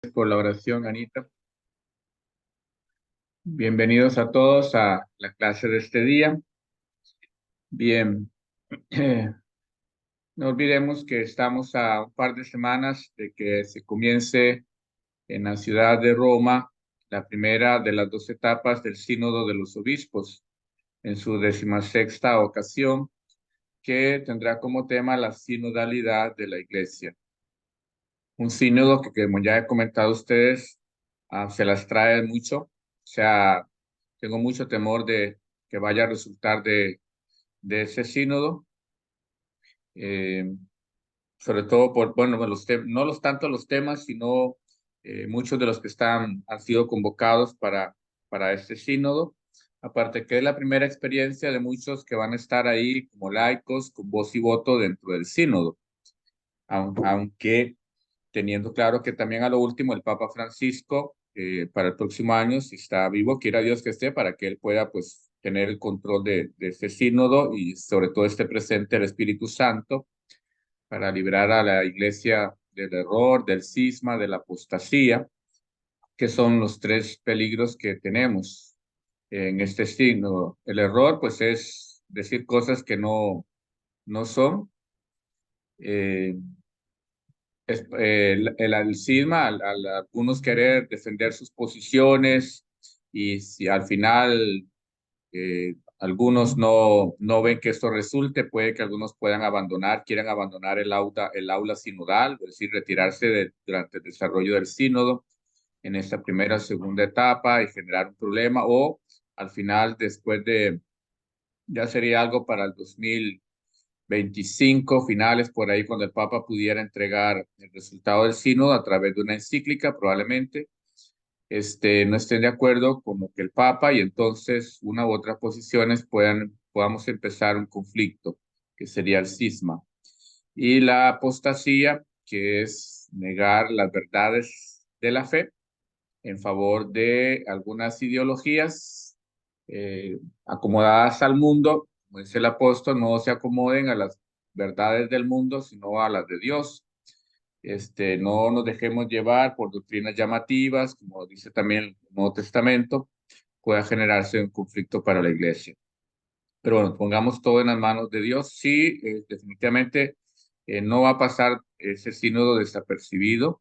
Por la oración, Anita. Bienvenidos a todos a la clase de este día. Bien, no olvidemos que estamos a un par de semanas de que se comience en la ciudad de Roma la primera de las dos etapas del Sínodo de los Obispos, en su 16ª ocasión, que tendrá como tema la sinodalidad de la Iglesia. Un sínodo que, como ya he comentado a ustedes, se las trae mucho. O sea, tengo mucho temor de que vaya a resultar de ese sínodo, eh, sobre todo por, bueno, no tanto los temas, sino muchos de los que han sido convocados para este sínodo. Aparte que es la primera experiencia de muchos que van a estar ahí como laicos, con voz y voto dentro del sínodo, aunque teniendo claro que también a lo último el Papa Francisco, para el próximo año, si está vivo, quiera Dios que esté, para que él pueda pues tener el control de este sínodo y sobre todo esté presente el Espíritu Santo para librar a la Iglesia del error, del cisma, de la apostasía, que son los tres peligros que tenemos en este sínodo. El error pues es decir cosas que no son. Eh, el cisma, al algunos querer defender sus posiciones y si al final algunos no ven que esto resulte, puede que algunos quieran abandonar el aula sinodal, es decir, retirarse durante el desarrollo del sínodo en esta primera o segunda etapa y generar un problema o al final, ya sería algo para el 2025 finales, por ahí, cuando el Papa pudiera entregar el resultado del sínodo a través de una encíclica, probablemente no estén de acuerdo con lo que el Papa y entonces una u otras posiciones podamos empezar un conflicto, que sería el cisma. Y la apostasía, que es negar las verdades de la fe en favor de algunas ideologías acomodadas al mundo, como dice el apóstol, no se acomoden a las verdades del mundo, sino a las de Dios. No nos dejemos llevar por doctrinas llamativas, como dice también el Nuevo Testamento, pueda generarse un conflicto para la iglesia. Pero bueno, pongamos todo en las manos de Dios. Sí, definitivamente no va a pasar ese sínodo desapercibido.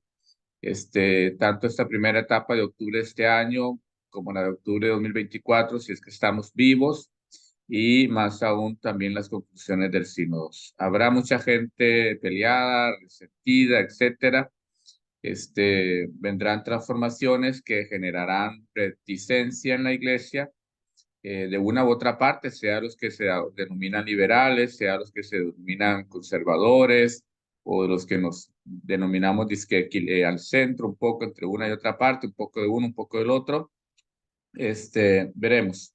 Tanto esta primera etapa de octubre de este año como la de octubre de 2024, si es que estamos vivos, y más aún también las conclusiones del sínodo. Habrá mucha gente peleada, resentida, etcétera. Vendrán transformaciones que generarán reticencia en la iglesia, de una u otra parte, sea los que se denominan liberales, sea los que se denominan conservadores, o los que nos denominamos dizque, al centro, un poco entre una y otra parte, un poco de uno, un poco del otro. Veremos.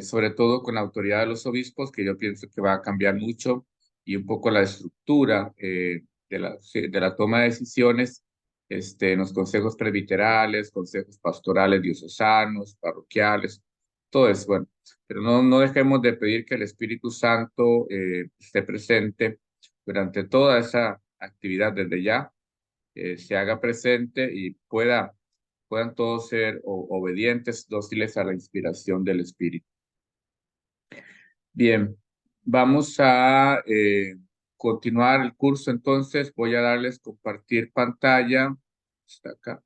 Sobre todo con la autoridad de los obispos, que yo pienso que va a cambiar mucho, y un poco la estructura de la toma de decisiones en los consejos presbiterales, consejos pastorales diocesanos, parroquiales, todo eso. Bueno, pero no dejemos de pedir que el Espíritu Santo esté presente durante toda esa actividad desde ya, se haga presente y puedan todos ser obedientes, dóciles a la inspiración del Espíritu. Bien, vamos a continuar el curso entonces. Voy a darles compartir pantalla. Está acá.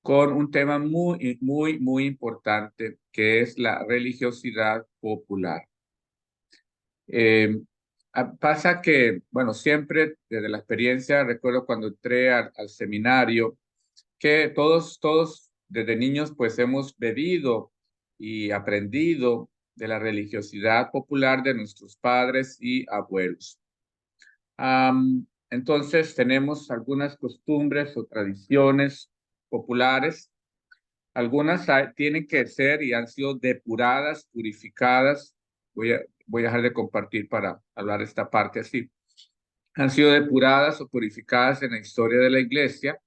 Con un tema muy importante, que es la religiosidad popular. Eh, Pasa que, bueno, siempre desde la experiencia, recuerdo cuando entré al seminario, que todos desde niños pues hemos bebido y aprendido de la religiosidad popular de nuestros padres y abuelos. Entonces tenemos algunas costumbres o tradiciones populares. Algunas tienen que ser y han sido depuradas, purificadas. Voy a dejar de compartir para hablar esta parte así. Han sido depuradas o purificadas en la historia de la iglesia,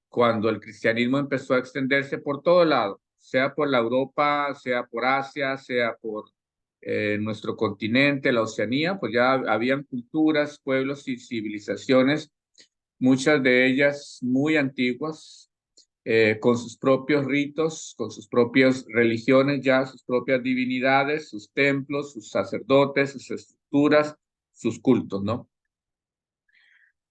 cuando el cristianismo empezó a extenderse por todo lado, sea por la Europa, sea por Asia, sea por nuestro continente, la Oceanía, pues ya habían culturas, pueblos y civilizaciones muchas de ellas muy antiguas, con sus propios ritos, con sus propias religiones ya, sus propias divinidades, sus templos, sus sacerdotes, sus estructuras, sus cultos, ¿no?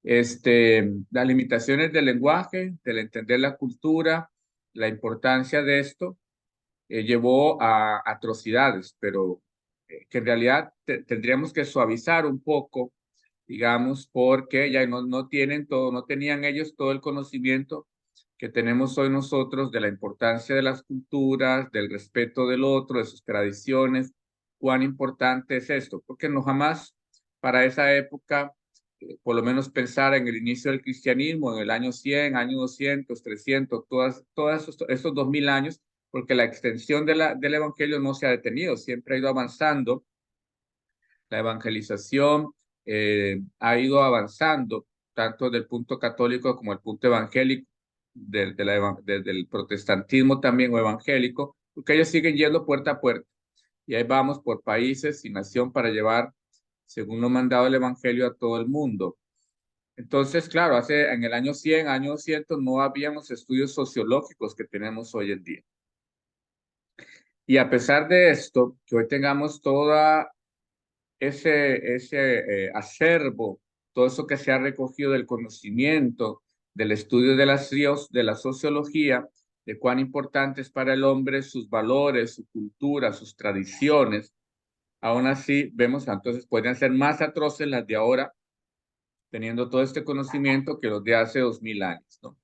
Las limitaciones del lenguaje, del entender la cultura, la importancia de esto, llevó a atrocidades, pero que en realidad tendríamos que suavizar un poco, digamos, porque ya no tienen todo, no tenían ellos todo el conocimiento que tenemos hoy nosotros de la importancia de las culturas, del respeto del otro, de sus tradiciones, cuán importante es esto, porque no jamás para esa época, por lo menos pensar en el inicio del cristianismo, en el año 100, año 200, 300, todos estos 2000 años, porque la extensión del evangelio no se ha detenido, siempre ha ido avanzando, la evangelización ha ido avanzando, tanto del punto católico como el punto evangélico, del protestantismo también o evangélico, porque ellos siguen yendo puerta a puerta. Y ahí vamos por países y nación para llevar, según lo mandado el evangelio, a todo el mundo. Entonces, claro, en el año 100, año 200, no habían los estudios sociológicos que tenemos hoy en día. Y a pesar de esto, que hoy tengamos toda ese acervo, todo eso que se ha recogido del conocimiento, del estudio de la sociología, de cuán importante es para el hombre sus valores, su cultura, sus tradiciones, aún así vemos, entonces podrían ser más atroces las de ahora, teniendo todo este conocimiento que los de hace 2000 años, ¿no?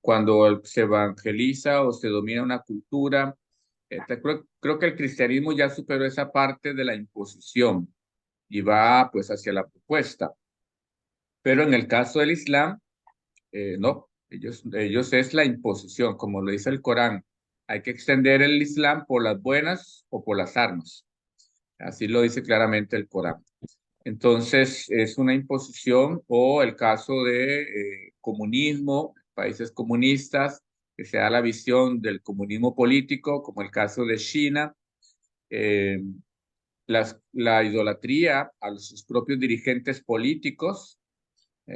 Cuando se evangeliza o se domina una cultura, creo que el cristianismo ya superó esa parte de la imposición y va pues hacia la propuesta. Pero en el caso del Islam, no, ellos es la imposición, como lo dice el Corán. Hay que extender el Islam por las buenas o por las armas. Así lo dice claramente el Corán. Entonces, es una imposición o el caso de comunismo, países comunistas, que se da la visión del comunismo político, como el caso de China, eh, la idolatría a sus propios dirigentes políticos.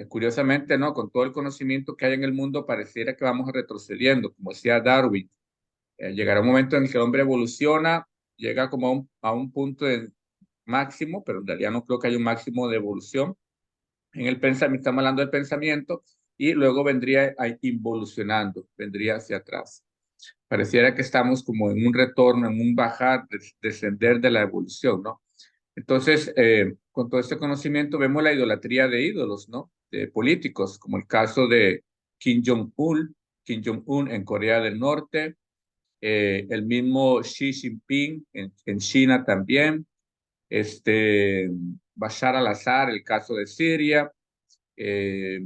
Curiosamente, ¿no? Con todo el conocimiento que hay en el mundo, pareciera que vamos retrocediendo, como decía Darwin. Llegará un momento en que el hombre evoluciona, llega como a un punto de máximo, pero en realidad no creo que haya un máximo de evolución en el pensamiento, estamos hablando del pensamiento, y luego vendría involucionando, vendría hacia atrás. Pareciera que estamos como en un retorno, en un bajar, descender de la evolución, ¿no? Entonces, con todo este conocimiento vemos la idolatría de ídolos, ¿no? De políticos, como el caso de Kim Jong-un, Kim Jong-un en Corea del Norte, el mismo Xi Jinping en China también, Bashar al-Assad, el caso de Siria, eh,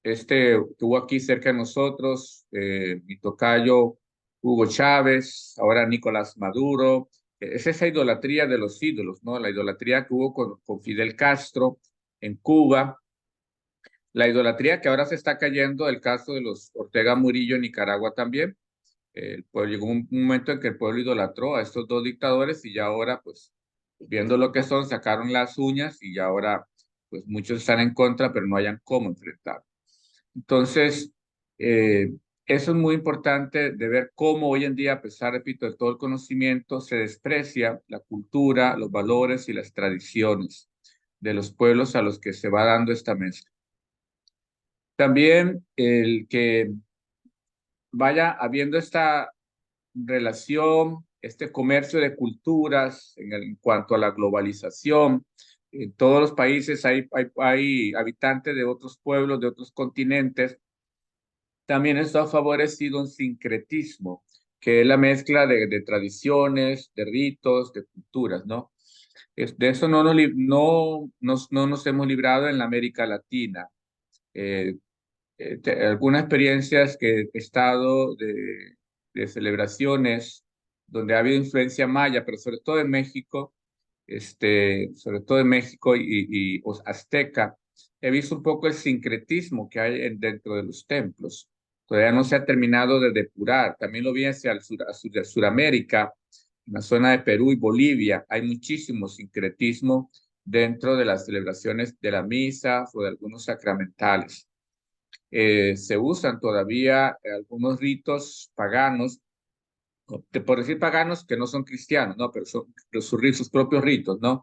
que hubo aquí cerca de nosotros, mi tocayo Hugo Chávez, ahora Nicolás Maduro. Es esa idolatría de los ídolos, ¿no? La idolatría que hubo con Fidel Castro en Cuba, la idolatría que ahora se está cayendo, el caso de los Ortega Murillo en Nicaragua también. El pueblo, llegó un momento en que el pueblo idolatró a estos dos dictadores y ya ahora, pues, viendo lo que son, sacaron las uñas y ya ahora, pues, muchos están en contra, pero no hayan cómo enfrentar. Entonces, eso es muy importante de ver cómo hoy en día, a pesar, repito, de todo el conocimiento, se desprecia la cultura, los valores y las tradiciones de los pueblos a los que se va dando esta mezcla. También el que vaya habiendo esta relación, este comercio de culturas en cuanto a la globalización. En todos los países hay habitantes de otros pueblos, de otros continentes. También esto ha favorecido un sincretismo, que es la mezcla de tradiciones, de ritos, de culturas, ¿no? De eso no nos hemos librado en la América Latina. Eh, Algunas experiencias que he estado de celebraciones donde ha habido influencia maya, pero sobre todo en México, sobre todo en México y azteca, he visto un poco el sincretismo que hay dentro de los templos. Todavía no se ha terminado de depurar. También lo vi hacia Suramérica, en la zona de Perú y Bolivia. Hay muchísimo sincretismo dentro de las celebraciones de la misa o de algunos sacramentales. Se usan todavía algunos ritos paganos, por decir paganos que no son cristianos, ¿no? Pero son sus propios ritos, ¿no?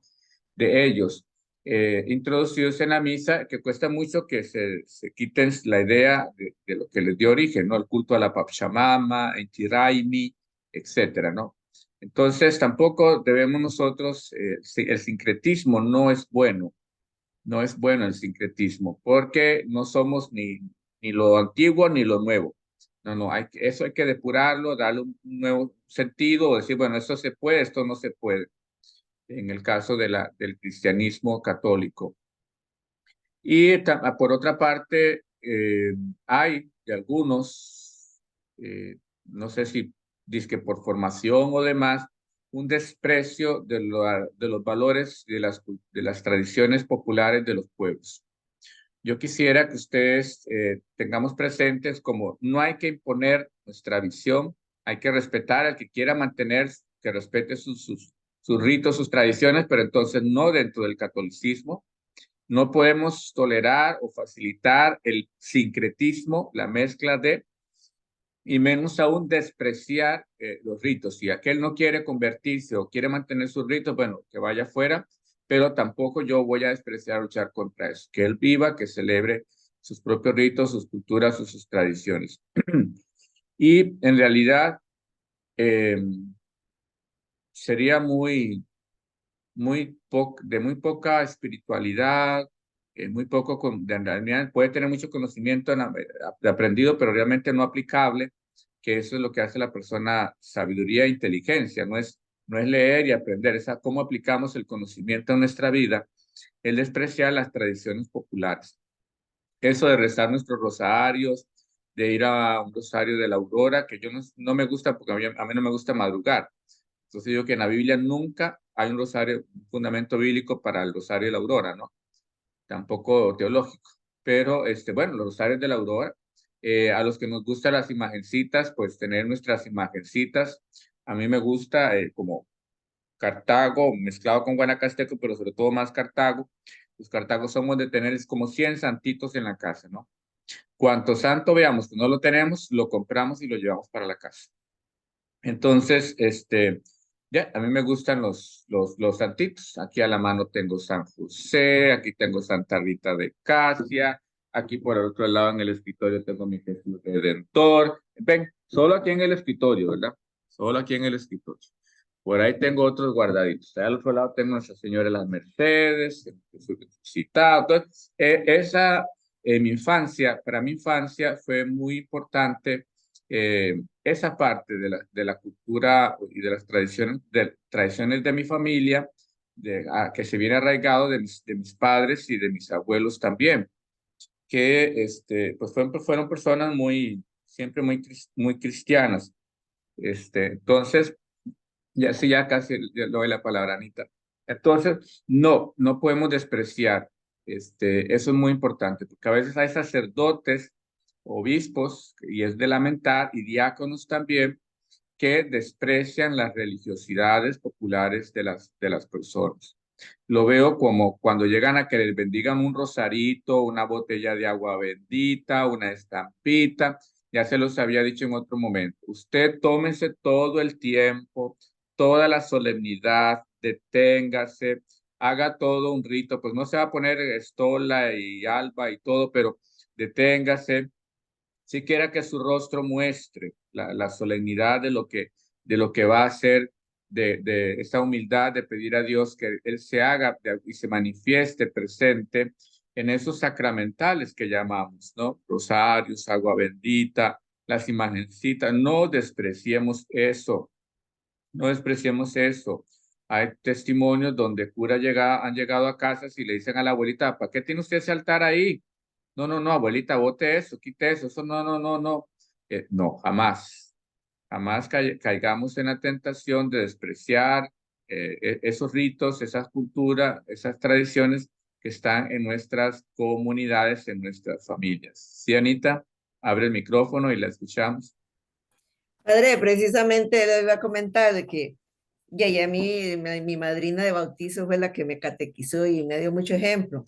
De ellos, introducidos en la misa, que cuesta mucho que se quiten la idea de lo que les dio origen, ¿no? El culto a la Pachamama, Inti Raymi, etcétera, ¿no? Entonces, tampoco debemos nosotros, el sincretismo no es bueno, no es bueno el sincretismo, porque no somos ni lo antiguo ni lo nuevo. No, no, eso hay que depurarlo, darle un nuevo sentido, decir, bueno, esto se puede, esto no se puede, en el caso del cristianismo católico. Y por otra parte, hay de algunos, no sé si dizque por formación o demás, un desprecio de los valores de las tradiciones populares de los pueblos. Yo quisiera que ustedes tengamos presentes como no hay que imponer nuestra visión, hay que respetar al que quiera mantener, que respete sus ritos, sus tradiciones, pero entonces no dentro del catolicismo. No podemos tolerar o facilitar el sincretismo, la mezcla de, y menos aún despreciar los ritos. Si aquel no quiere convertirse o quiere mantener sus ritos, bueno, que vaya afuera, pero tampoco yo voy a despreciar o luchar contra eso. Que él viva, que celebre sus propios ritos, sus culturas, sus tradiciones. Y en realidad eh, sería de muy poca espiritualidad, muy poco, en realidad puede tener mucho conocimiento de aprendido, pero realmente no aplicable, que eso es lo que hace la persona sabiduría e inteligencia, no es leer y aprender, es a cómo aplicamos el conocimiento en nuestra vida, el despreciar las tradiciones populares. Eso de rezar nuestros rosarios, de ir a un rosario de la aurora, que yo no me gusta porque a mí no me gusta madrugar. Entonces digo que en la Biblia nunca hay un rosario, un fundamento bíblico para el rosario de la aurora, ¿no? Tampoco teológico. Pero, bueno, los rosarios de la aurora, a los que nos gustan las imagencitas, pues tener nuestras imagencitas. A mí me gusta como Cartago, mezclado con Guanacasteco, pero sobre todo más Cartago. Los Cartagos somos de tener como 100 santitos en la casa, ¿no? Cuanto santo veamos que no lo tenemos, lo compramos y lo llevamos para la casa. Entonces, ya, a mí me gustan los santitos. Aquí a la mano tengo San José, aquí tengo Santa Rita de Casia, aquí por el otro lado en el escritorio tengo mi Jesús Redentor. Ven, solo aquí en el escritorio, ¿verdad? Solo aquí en el escritorio. Por ahí tengo otros guardaditos. Allá al otro lado tengo Nuestra Señora de las Mercedes, Jesús resucitado. Entonces, mi infancia, para mi infancia fue muy importante esa parte de la cultura y de las tradiciones de mi familia, que se viene arraigado de mis padres y de mis abuelos también, que pues fueron personas siempre muy cristianas. Entonces, ya sí, ya casi le doy la palabra, Anita. Entonces, no podemos despreciar. Eso es muy importante, porque a veces hay sacerdotes, obispos, y es de lamentar, y diáconos también, que desprecian las religiosidades populares de las personas. Lo veo como cuando llegan a que les bendigan un rosarito, una botella de agua bendita, una estampita. Ya se los había dicho en otro momento. Usted tómese todo el tiempo, toda la solemnidad, deténgase, haga todo un rito. Pues no se va a poner estola y alba y todo, pero deténgase, siquiera que su rostro muestre la solemnidad de lo que va a hacer, de esa humildad de pedir a Dios que Él se haga y se manifieste presente en esos sacramentales que llamamos, ¿no? Rosarios, agua bendita, las imagencitas. No despreciemos eso, no despreciemos eso. Hay testimonios donde curas han llegado a casas y le dicen a la abuelita, ¿para qué tiene usted ese altar ahí? No, no, no, abuelita, bote eso, quite eso, no, no, no, no. No, jamás, jamás caigamos en la tentación de despreciar esos ritos, esas culturas, esas tradiciones que están en nuestras comunidades, en nuestras familias. Sí, Anita, abre el micrófono y la escuchamos. Padre, precisamente le iba a comentar de que Y ahí a mí, mi madrina de bautizo fue la que me catequizó y me dio mucho ejemplo.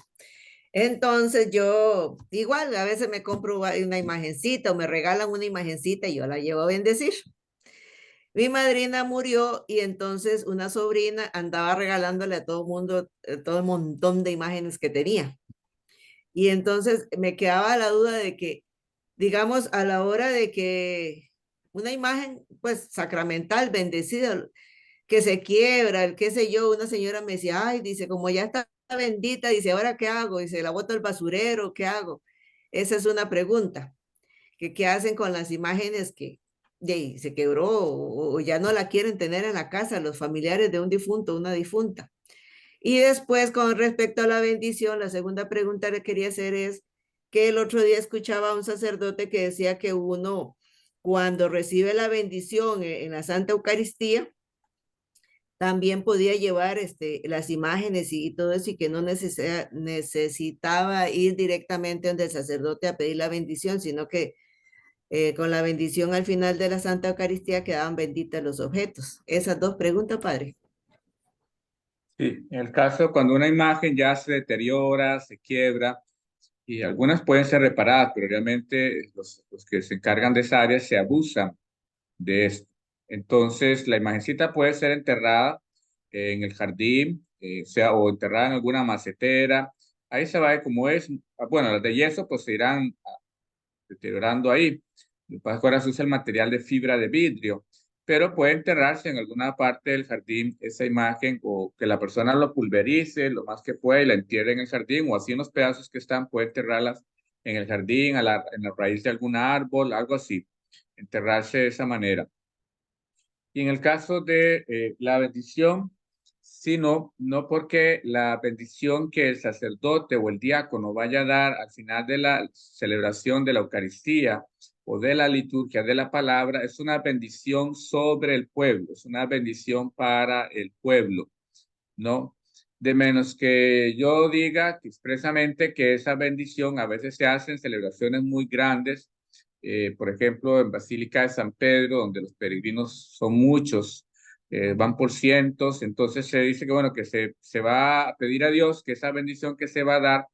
Entonces yo, igual, a veces me compro una imagencita o me regalan una imagencita y yo la llevo a bendecir. Mi madrina murió y entonces una sobrina andaba regalándole a todo el mundo todo el montón de imágenes que tenía. Y entonces me quedaba la duda de que, digamos, a la hora de que una imagen, pues, sacramental, bendecida, que se quiebra, el qué sé yo, una señora me decía, ay, dice, como ya está bendita, dice, ¿ahora qué hago? Dice, ¿la boto al basurero? ¿Qué hago? Esa es una pregunta, que qué hacen con las imágenes que se quebró o ya no la quieren tener en la casa los familiares de un difunto, una difunta. Y después, con respecto a la bendición, la segunda pregunta que quería hacer es que el otro día escuchaba a un sacerdote que decía que uno, cuando recibe la bendición en la Santa Eucaristía, también podía llevar las imágenes y todo eso y que no necesitaba ir directamente donde el sacerdote a pedir la bendición, sino que con la bendición al final de la Santa Eucaristía quedaban benditas los objetos. Esas dos preguntas, padre. Sí, en el caso cuando una imagen ya se deteriora, se quiebra, y algunas pueden ser reparadas, pero realmente los que se encargan de esa área se abusan de esto. Entonces, la imagencita puede ser enterrada en el jardín, sea o enterrada en alguna macetera. Ahí se va a ver cómo es. Bueno, las de yeso pues se irán deteriorando ahí. Lo que pasa es que ahora se usa el material de fibra de vidrio, pero puede enterrarse en alguna parte del jardín esa imagen o que la persona lo pulverice lo más que pueda y la entierre en el jardín o así en los pedazos que están, puede enterrarlas en el jardín, en la raíz de algún árbol, algo así, enterrarse de esa manera. Y en el caso de la bendición, sí, no porque la bendición que el sacerdote o el diácono vaya a dar al final de la celebración de la Eucaristía o de la liturgia de la palabra, es una bendición sobre el pueblo, es una bendición para el pueblo, ¿no? De menos que yo diga que expresamente que esa bendición a veces se hace en celebraciones muy grandes, por ejemplo, en Basílica de San Pedro, donde los peregrinos son muchos, van por cientos, entonces se dice que, bueno, que se va a pedir a Dios que esa bendición que se va a dar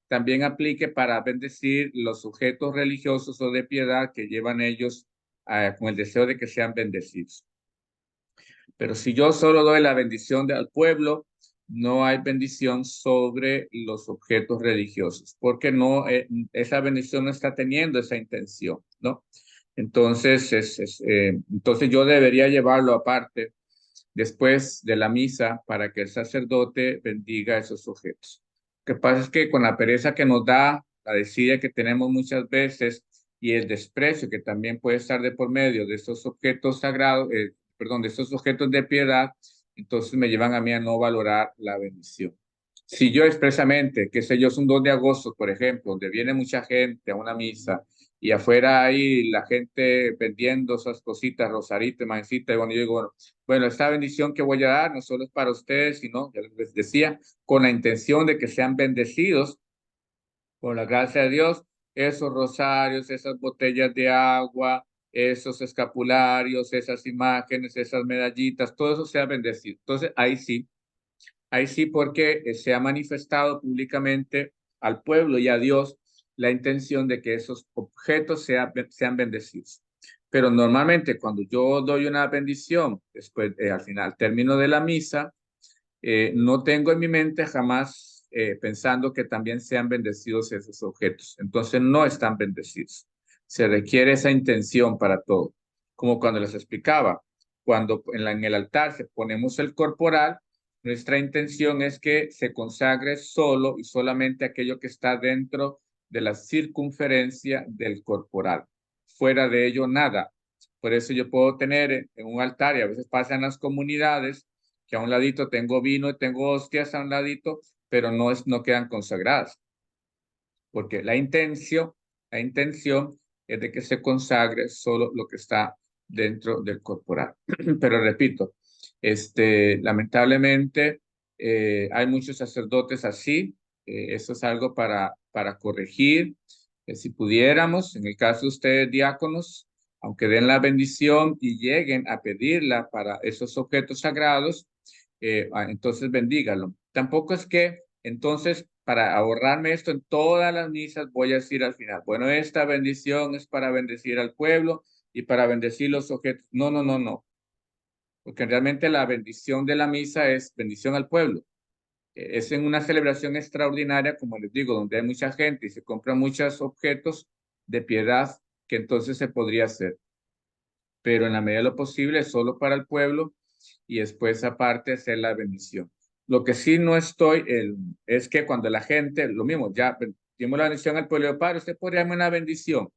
también aplique para bendecir los sujetos religiosos o de piedad que llevan ellos con el deseo de que sean bendecidos. Pero si yo solo doy la bendición al pueblo, no hay bendición sobre los objetos religiosos, porque no, esa bendición no está teniendo esa intención, ¿no? Entonces, entonces yo debería llevarlo aparte después de la misa para que el sacerdote bendiga esos objetos. Lo que pasa es que con la pereza que nos da, la desidia que tenemos muchas veces y el desprecio que también puede estar de por medio de estos objetos sagrados, perdón, de estos objetos de piedad, entonces me llevan a mí a no valorar la bendición. Si yo expresamente, qué sé yo, es un 2 de agosto, por ejemplo, donde viene mucha gente a una misa y afuera hay la gente vendiendo esas cositas, rosaritas, mancitas, y bueno, yo digo, bueno, esta bendición que voy a dar no solo es para ustedes, sino, ya les decía, con la intención de que sean bendecidos por la gracia de Dios, esos rosarios, esas botellas de agua, esos escapularios, esas imágenes, esas medallitas, todo eso sea bendecido. Entonces, ahí sí, porque se ha manifestado públicamente al pueblo y a Dios la intención de que esos objetos sean bendecidos. Pero normalmente cuando yo doy una bendición, después, al final, término de la misa, no tengo en mi mente jamás pensando que también sean bendecidos esos objetos. Entonces no están bendecidos. Se requiere esa intención para todo. Como cuando les explicaba, cuando en el altar se ponemos el corporal, nuestra intención es que se consagre solo y solamente aquello que está dentro de la circunferencia del corporal. Fuera de ello, nada. Por eso yo puedo tener en un altar, y a veces pasa en las comunidades, que a un ladito tengo vino y tengo hostias a un ladito, pero no quedan consagradas, porque la intención es de que se consagre solo lo que está dentro del corporal. Pero repito, lamentablemente hay muchos sacerdotes así, eso es algo para corregir. Si pudiéramos, en el caso de ustedes, diáconos, aunque den la bendición y lleguen a pedirla para esos objetos sagrados, entonces bendígalo. Tampoco es que entonces para ahorrarme esto en todas las misas voy a decir al final, bueno, esta bendición es para bendecir al pueblo y para bendecir los objetos. No, no, no, no, porque realmente la bendición de la misa es bendición al pueblo. Es en una celebración extraordinaria, como les digo, donde hay mucha gente y se compran muchos objetos de piedad que entonces se podría hacer, pero en la medida de lo posible solo para el pueblo y después aparte hacer la bendición. Lo que sí no estoy es que cuando la gente, lo mismo, ya dimos la bendición al pueblo, padre, usted podría darme una bendición.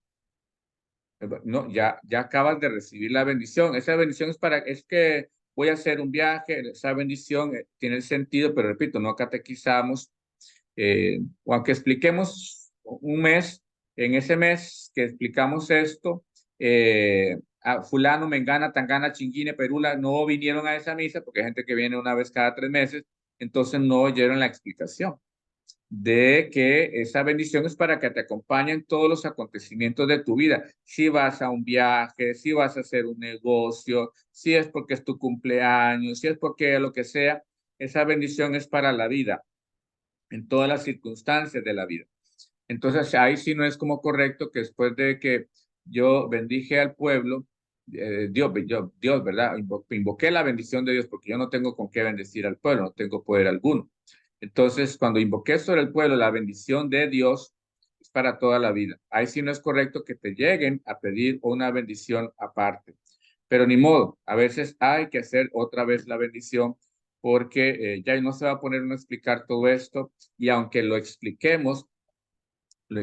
No, ya acabas de recibir la bendición. Esa bendición es que voy a hacer un viaje, esa bendición tiene el sentido, pero repito, no catequizamos, o aunque expliquemos un mes, en ese mes que explicamos esto, a fulano, mengana, tangana, chinguine, perula, no vinieron a esa misa, porque hay gente que viene una vez cada 3 meses, entonces no oyeron la explicación de que esa bendición es para que te acompañen todos los acontecimientos de tu vida. Si vas a un viaje, si vas a hacer un negocio, si es porque es tu cumpleaños, si es porque lo que sea, esa bendición es para la vida, en todas las circunstancias de la vida. Entonces, ahí sí no es como correcto que después de que yo bendije al pueblo, Dios, ¿verdad? Invoqué la bendición de Dios porque yo no tengo con qué bendecir al pueblo, no tengo poder alguno. Entonces, cuando invoqué sobre el pueblo la bendición de Dios, es para toda la vida. Ahí sí no es correcto que te lleguen a pedir una bendición aparte. Pero ni modo, a veces hay que hacer otra vez la bendición porque ya no se va a poner uno a explicar todo esto y aunque lo expliquemos, no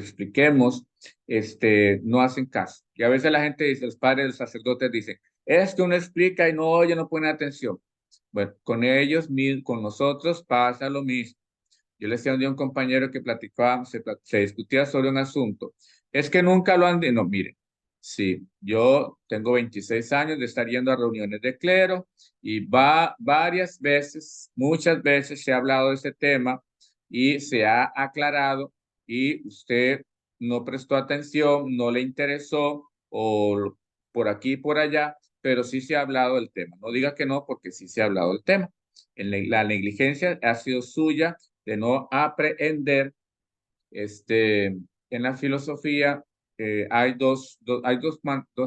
hacen caso. Y a veces la gente dice, los padres, los sacerdotes dicen, es que uno explica y no oye, no pone atención. Bueno, con ellos, con nosotros pasa lo mismo. Yo le decía un día a un compañero que platicaba, se discutía sobre un asunto. Es que nunca lo han dicho. No, mire, sí, yo tengo 26 años de estar yendo a reuniones de clero y va varias veces, muchas veces se ha hablado de ese tema y se ha aclarado y usted no prestó atención, no le interesó o por aquí y por allá, pero sí se ha hablado del tema. No diga que no, porque sí se ha hablado del tema. La negligencia ha sido suya de no aprender. En la filosofía hay dos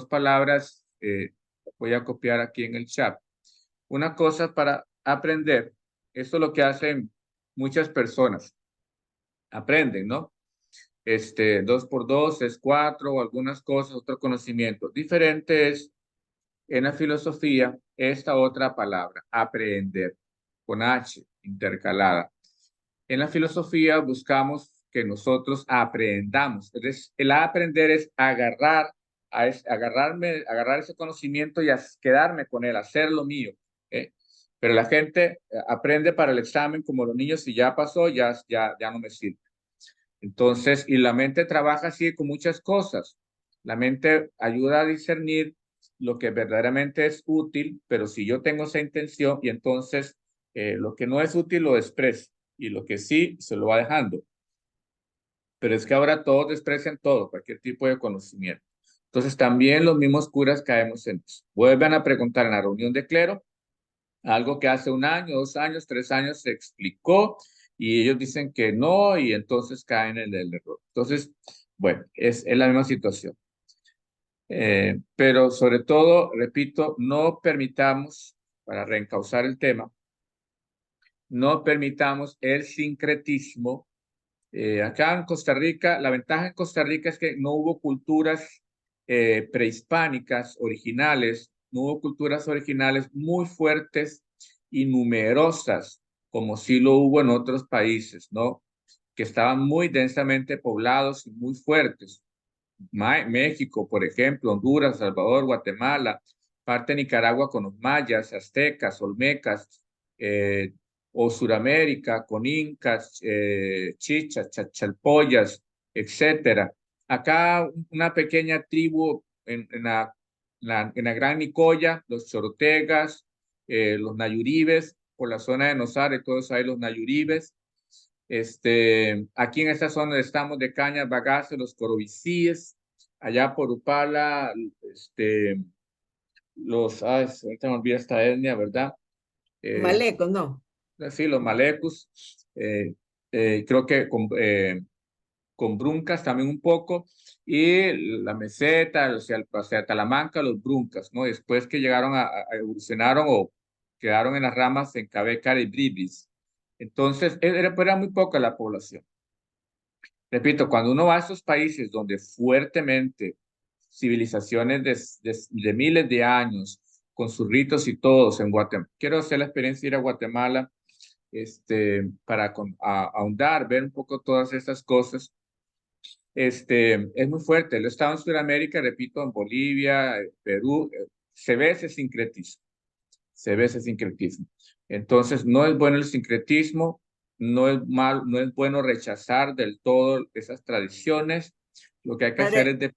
palabras, voy a copiar aquí en el chat. Una cosa para aprender, esto es lo que hacen muchas personas, aprenden, ¿no? 2 por 2 es 4, o algunas cosas, otro conocimiento. Diferente es en la filosofía esta otra palabra, aprender, con H intercalada. En la filosofía buscamos que nosotros aprendamos. Entonces, el aprender es agarrar ese conocimiento y quedarme con él, hacerlo mío. ¿Eh? Pero la gente aprende para el examen como los niños, si ya pasó, ya no me sirve. Entonces, y la mente trabaja así con muchas cosas. La mente ayuda a discernir lo que verdaderamente es útil, pero si yo tengo esa intención y entonces lo que no es útil lo desprecio y lo que sí se lo va dejando. Pero es que ahora todos desprecian todo, cualquier tipo de conocimiento. Entonces también los mismos curas caemos en eso. Vuelven a preguntar en la reunión de clero algo que hace 1 año, 2 años, 3 años se explicó y ellos dicen que no y entonces caen en el error. Entonces, bueno, es la misma situación. Pero sobre todo, repito, no permitamos, para reencauzar el tema, no permitamos el sincretismo. Acá en Costa Rica, la ventaja en Costa Rica es que no hubo culturas prehispánicas originales, no hubo culturas originales muy fuertes y numerosas, como sí lo hubo en otros países, ¿no? Que estaban muy densamente poblados y muy fuertes. México, por ejemplo, Honduras, Salvador, Guatemala, parte de Nicaragua con los mayas, aztecas, olmecas, eh, o Suramérica con incas, chichas, chachalpoyas, etcétera. Acá una pequeña tribu en la Gran Nicoya, los chorotegas, los nayuribes, por la zona de Nosare, todos hay los nayuribes. Aquí en esta zona estamos de Cañas, Bagaces, los corobicíes, allá por Upala, ahorita me olvida esta etnia, ¿verdad? Eh, Malecos, no. sí, los malecos, creo que con Bruncas también un poco, y la meseta, o sea, Talamanca, los Bruncas, ¿no? Después que llegaron evolucionaron o quedaron en las ramas en Cabecar y Bribris. Entonces, era muy poca la población. Repito, cuando uno va a esos países donde fuertemente civilizaciones de miles de años, con sus ritos y todos en Guatemala, quiero hacer la experiencia de ir a Guatemala, para ahondar, ver un poco todas estas cosas. Es muy fuerte. Lo he estado en Sudamérica, repito, en Bolivia, Perú, se ve ese sincretismo, se ve ese sincretismo. Entonces, no es bueno el sincretismo, no es bueno rechazar del todo esas tradiciones. Lo que hay que hacer Padre, es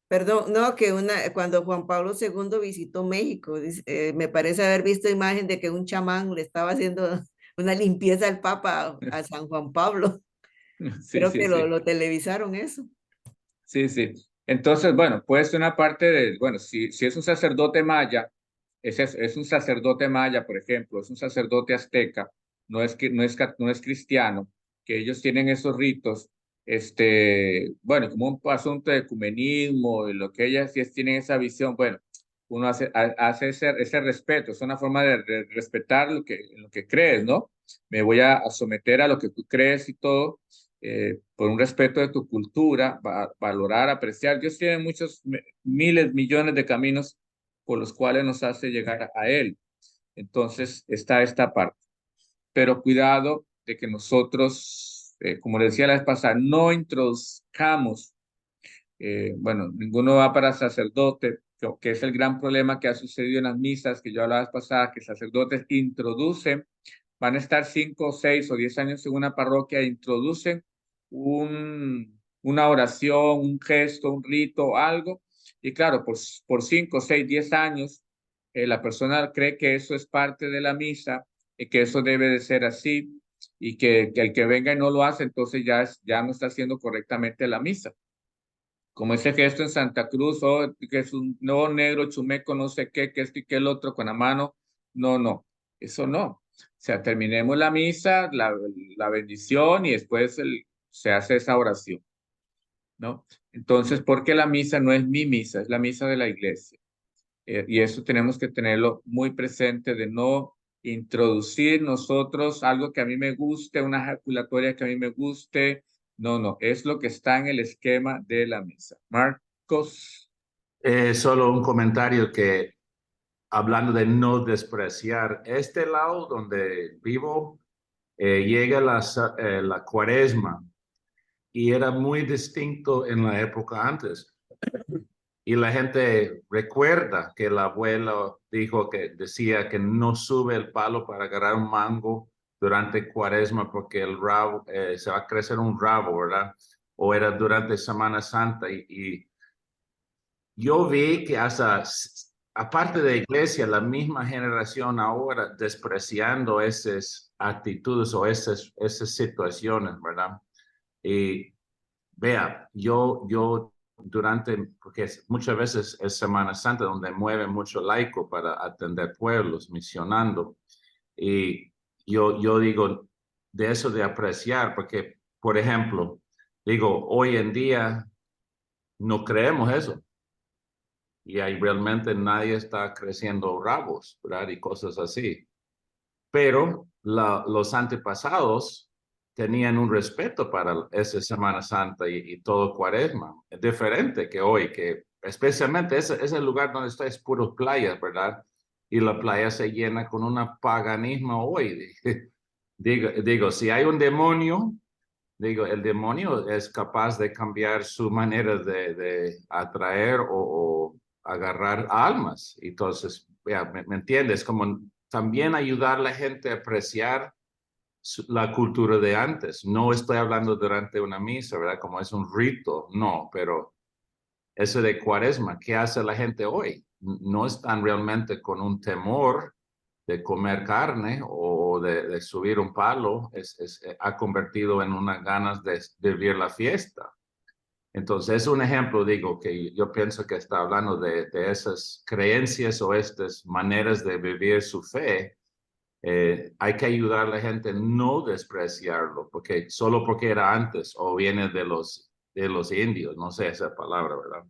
perdón, no, que cuando Juan Pablo II visitó México, me parece haber visto imagen de que un chamán le estaba haciendo una limpieza al Papa a San Juan Pablo. sí, Creo sí, que sí. lo televisaron eso. Sí, sí. Entonces, bueno, puede ser una parte de, bueno, si es un sacerdote maya, es un sacerdote maya, por ejemplo, es un sacerdote azteca, no es cristiano, que ellos tienen esos ritos, bueno, como un asunto de ecumenismo, y lo que ellas sí tienen esa visión, bueno, uno hace ese respeto, es una forma de respetar en lo que crees, ¿no? Me voy a someter a lo que tú crees y todo, por un respeto de tu cultura, valorar, apreciar. Dios tiene muchos, miles, millones de caminos por los cuales nos hace llegar a Él. Entonces está esta parte. Pero cuidado de que nosotros, como le decía la vez pasada, no introduzcamos, bueno, ninguno va para sacerdote, que es el gran problema que ha sucedido en las misas, que yo hablaba la vez pasada, que sacerdotes introducen, van a estar 5, 6 o 10 años en una parroquia, introducen una oración, un gesto, un rito, algo, y claro, por 5, 6, 10 años, la persona cree que eso es parte de la misa y que eso debe de ser así, y que el que venga y no lo hace, entonces ya no está haciendo correctamente la misa. Como ese gesto en Santa Cruz, que es un no negro chumeco, no sé qué, que esto y que el otro con la mano. No, no, eso no. O sea, terminemos la misa, la bendición, y después se hace esa oración, ¿no? Entonces, porque la misa no es mi misa, es la misa de la iglesia. Y eso tenemos que tenerlo muy presente, de no introducir nosotros algo que a mí me guste, una ejaculatoria que a mí me guste. No, no, es lo que está en el esquema de la misa. Marcos. Solo un comentario que, hablando de no despreciar, este lado donde vivo, llega la cuaresma y era muy distinto en la época antes. Y la gente recuerda que el abuelo decía que no sube el palo para agarrar un mango durante cuaresma porque el rabo, se va a crecer un rabo, ¿verdad? O era durante Semana Santa y yo vi que hasta, aparte de iglesia, la misma generación ahora despreciando esas actitudes o esas situaciones, ¿verdad? Y vea, yo porque muchas veces es Semana Santa donde mueve mucho laico para atender pueblos, misionando. Y yo digo de eso de apreciar, porque, por ejemplo, digo, hoy en día no creemos eso y ahí realmente nadie está creciendo rabos, ¿verdad? Y cosas así. Pero los antepasados tenían un respeto para esa Semana Santa y todo Cuaresma. Es diferente que hoy, que especialmente ese lugar donde está es puro playas, ¿verdad? Y la playa se llena con un paganismo hoy. Digo, si hay un demonio, digo, el demonio es capaz de cambiar su manera de atraer o agarrar almas. Entonces, ya, ¿me entiendes? Como también ayudar a la gente a apreciar la cultura de antes. No estoy hablando durante una misa, ¿verdad? Como es un rito, no, pero eso de cuaresma, ¿qué hace la gente hoy? No están realmente con un temor de comer carne o de subir un palo, ha convertido en unas ganas de vivir la fiesta. Entonces, es un ejemplo, digo, que yo pienso que está hablando de esas creencias o estas maneras de vivir su fe. Hay que ayudar a la gente a no despreciarlo, porque solo porque era antes o viene de los indios, no sé esa palabra, ¿verdad?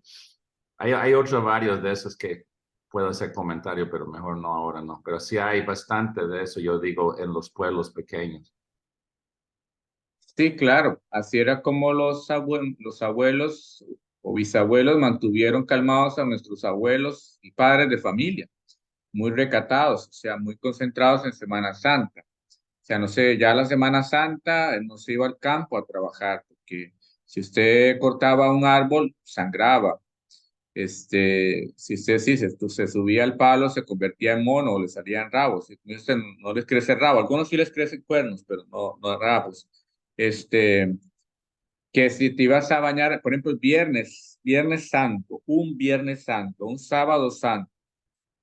Hay otros varios de esos que puedo hacer comentario, pero mejor no ahora, no. Pero sí hay bastante de eso, yo digo, en los pueblos pequeños. Sí, claro, así era como los abuelos o bisabuelos mantuvieron calmados a nuestros abuelos y padres de familia, muy recatados, o sea, muy concentrados en Semana Santa. O sea, no sé, ya la Semana Santa no se iba al campo a trabajar, porque si usted cortaba un árbol, sangraba. Si usted sí se subía al palo, se convertía en mono o le salían rabos. Y usted no les crece rabo. Algunos sí les crecen cuernos, pero no rabos. Este, que si te ibas a bañar, por ejemplo, el viernes santo, un viernes santo, un sábado santo,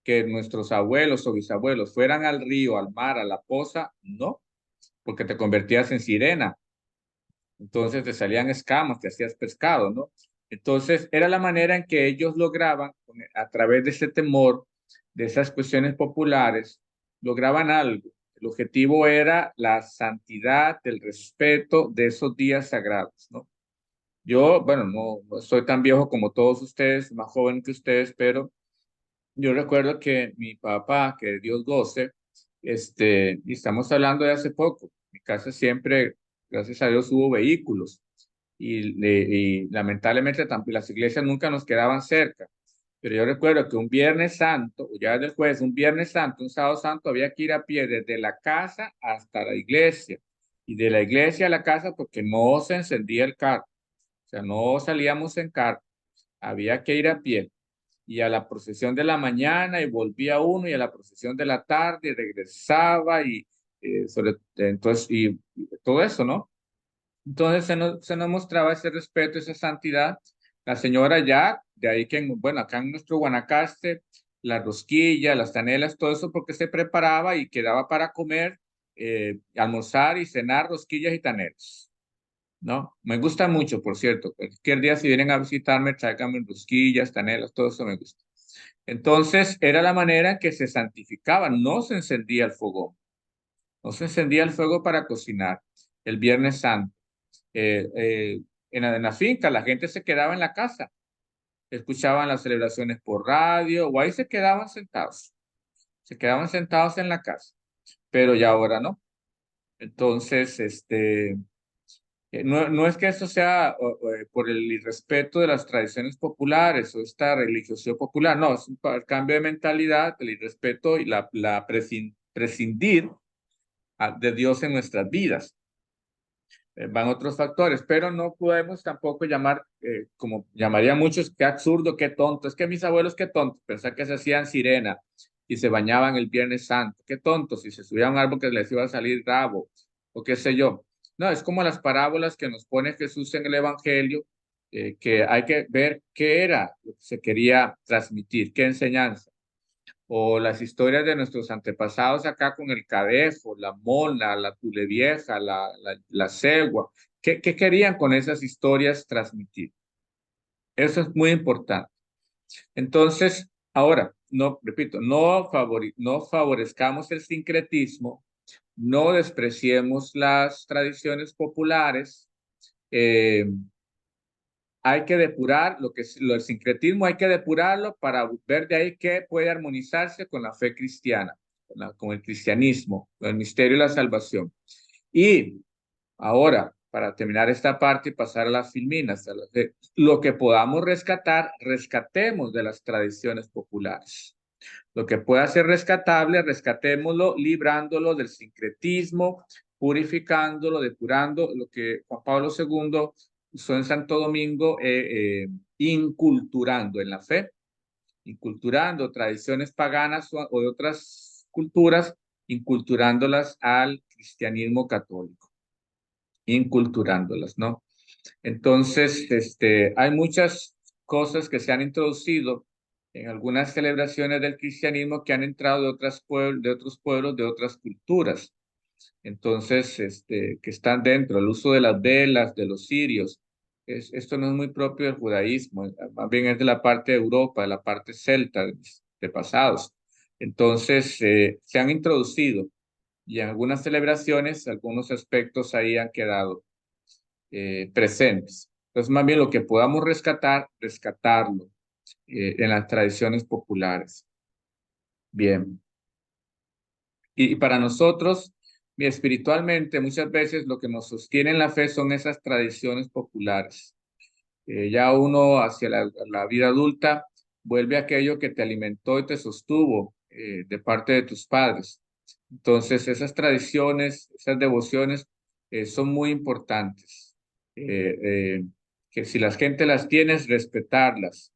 que nuestros abuelos o bisabuelos fueran al río, al mar, a la poza, no, porque te convertías en sirena. Entonces te salían escamas, te hacías pescado, ¿no? Entonces era la manera en que ellos lograban, a través de ese temor, de esas cuestiones populares, lograban algo. El objetivo era la santidad, el respeto de esos días sagrados, ¿no? Yo, bueno, no soy tan viejo como todos ustedes, más joven que ustedes, pero yo recuerdo que mi papá, que Dios goce, y estamos hablando de hace poco, mi casa siempre, gracias a Dios, hubo vehículos y lamentablemente las iglesias nunca nos quedaban cerca. Pero yo recuerdo que un Viernes Santo, o ya después, un Viernes Santo, un Sábado Santo, había que ir a pie desde la casa hasta la iglesia y de la iglesia a la casa porque no se encendía el carro. O sea, no salíamos en carro, había que ir a pie y a la procesión de la mañana y volvía uno y a la procesión de la tarde y regresaba entonces, y todo eso, ¿no? Entonces se nos mostraba ese respeto, esa santidad. La señora ya, de ahí que, bueno, acá en nuestro Guanacaste, la rosquilla, las canelas, todo eso porque se preparaba y quedaba para comer, almorzar y cenar rosquillas y taneras, ¿no? Me gusta mucho, por cierto. Cualquier día si vienen a visitarme, tráiganme rosquillas, canelas, todo eso me gusta. Entonces, era la manera en que se santificaba, no se encendía el fogón, no se encendía el fuego para cocinar el Viernes Santo. Eh, eh, en la finca, la gente se quedaba en la casa, escuchaban las celebraciones por radio, o ahí se quedaban sentados en la casa, pero ya ahora no. Entonces, no es que eso sea por el irrespeto de las tradiciones populares o esta religiosidad popular, no, es un cambio de mentalidad, el irrespeto y prescindir de Dios en nuestras vidas. Van otros factores, pero no podemos tampoco llamar, como llamarían muchos, qué absurdo, qué tonto. Es que mis abuelos, qué tontos, pensar que se hacían sirena y se bañaban el Viernes Santo. Qué tontos, si se subían a un árbol que les iba a salir rabo, o qué sé yo. No, es como las parábolas que nos pone Jesús en el Evangelio, que hay que ver qué era lo que se quería transmitir, qué enseñanza o las historias de nuestros antepasados acá con el cadejo, la mona, la tulevieja, la cegua. ¿Qué querían con esas historias transmitir? Eso es muy importante. Entonces, ahora, no, repito, no favorezcamos el sincretismo, no despreciemos las tradiciones populares, eh, hay que depurar el sincretismo, hay que depurarlo para ver de ahí qué puede armonizarse con la fe cristiana, con el cristianismo, con el misterio de la salvación. Y ahora, para terminar esta parte y pasar a las filminas, lo que podamos rescatar, rescatemos de las tradiciones populares. Lo que pueda ser rescatable, rescatémoslo, librándolo del sincretismo, purificándolo, depurando lo que Juan Pablo II usó en Santo Domingo, inculturando en la fe, inculturando tradiciones paganas o de otras culturas, inculturándolas al cristianismo católico, inculturándolas, ¿no? Entonces, hay muchas cosas que se han introducido en algunas celebraciones del cristianismo que han entrado de otros pueblos, de otras culturas. Entonces, que están dentro, el uso de las velas, de los cirios, Esto no es muy propio del judaísmo, más bien es de la parte de Europa, de la parte celta, de pasados. Entonces, se han introducido y en algunas celebraciones, algunos aspectos ahí han quedado presentes. Entonces, más bien lo que podamos rescatar, rescatarlo en las tradiciones populares. Bien. Y para nosotros, espiritualmente, muchas veces lo que nos sostiene en la fe son esas tradiciones populares. Ya uno hacia la vida adulta vuelve a aquello que te alimentó y te sostuvo de parte de tus padres. Entonces, esas tradiciones, esas devociones son muy importantes. Que si la gente las tiene, respetarlas.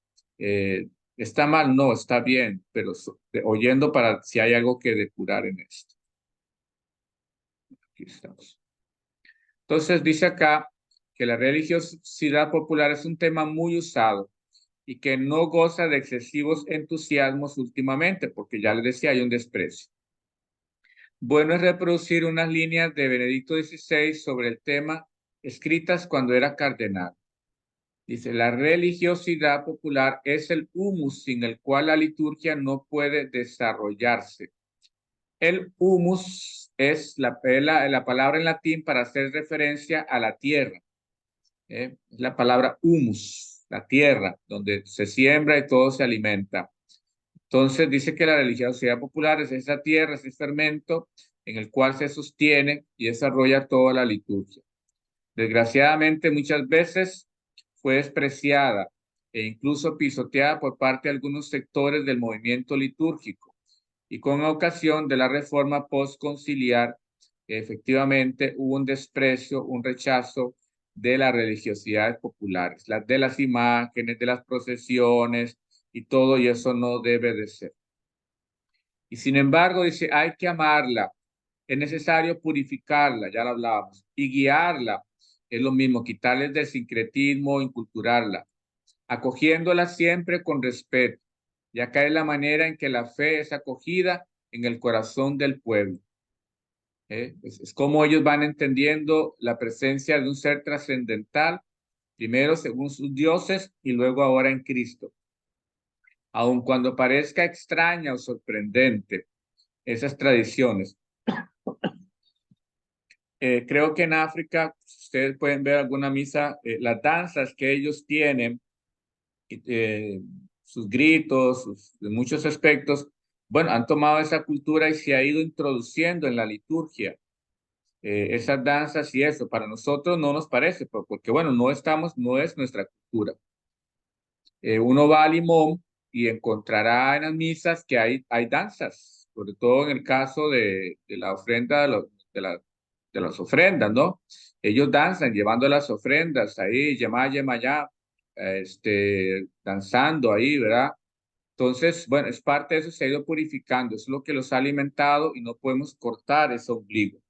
Está mal, no, está bien, pero oyendo para si hay algo que depurar en esto. Aquí estamos. Entonces, dice acá que la religiosidad popular es un tema muy usado y que no goza de excesivos entusiasmos últimamente, porque ya les decía, hay un desprecio. Bueno es reproducir unas líneas de Benedicto XVI sobre el tema, escritas cuando era cardenal. Dice, la religiosidad popular es el humus sin el cual la liturgia no puede desarrollarse. El humus es la palabra en latín para hacer referencia a la tierra. Es la palabra humus, la tierra, donde se siembra y todo se alimenta. Entonces dice que la religiosidad popular es esa tierra, ese fermento en el cual se sostiene y desarrolla toda la liturgia. Desgraciadamente muchas veces fue despreciada e incluso pisoteada por parte de algunos sectores del movimiento litúrgico y con ocasión de la reforma postconciliar efectivamente hubo un desprecio, un rechazo de las religiosidades populares, las de las imágenes, de las procesiones y todo, y eso no debe de ser. Y sin embargo, dice, hay que amarla, es necesario purificarla, ya lo hablábamos, y guiarla, es lo mismo, quitarle el sincretismo, inculturarla, acogiéndola siempre con respeto, ya que es la manera en que la fe es acogida en el corazón del pueblo. Es como ellos van entendiendo la presencia de un ser trascendental, primero según sus dioses y luego ahora en Cristo. Aun cuando parezca extraña o sorprendente esas tradiciones, creo que en África, ustedes pueden ver alguna misa, las danzas que ellos tienen, sus gritos, muchos aspectos, bueno, han tomado esa cultura y se ha ido introduciendo en la liturgia. Esas danzas y eso, para nosotros no nos parece, porque bueno, no es nuestra cultura. Uno va a Limón y encontrará en las misas que hay danzas, sobre todo en el caso de la ofrenda, de las ofrendas, ¿no? Ellos danzan llevando las ofrendas ahí, yemayá, danzando ahí, ¿verdad? Entonces, bueno, es parte de eso, se ha ido purificando, es lo que los ha alimentado y no podemos cortar ese ombligo.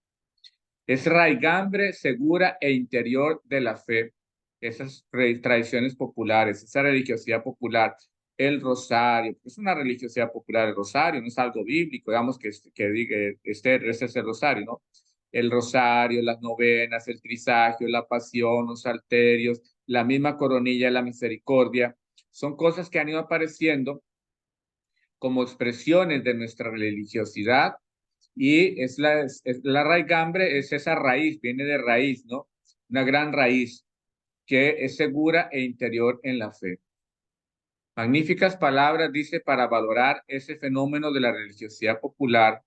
Es raigambre segura e interior de la fe, esas tradiciones populares, esa religiosidad popular, el rosario, es una religiosidad popular el rosario, no es algo bíblico, digamos que diga, este es el rosario, ¿no? El rosario, las novenas, el trisagio, la pasión, los salterios, la misma coronilla, la misericordia, son cosas que han ido apareciendo como expresiones de nuestra religiosidad y es la raigambre, es esa raíz, viene de raíz, ¿no? Una gran raíz que es segura e interior en la fe. Magníficas palabras, dice, para valorar ese fenómeno de la religiosidad popular,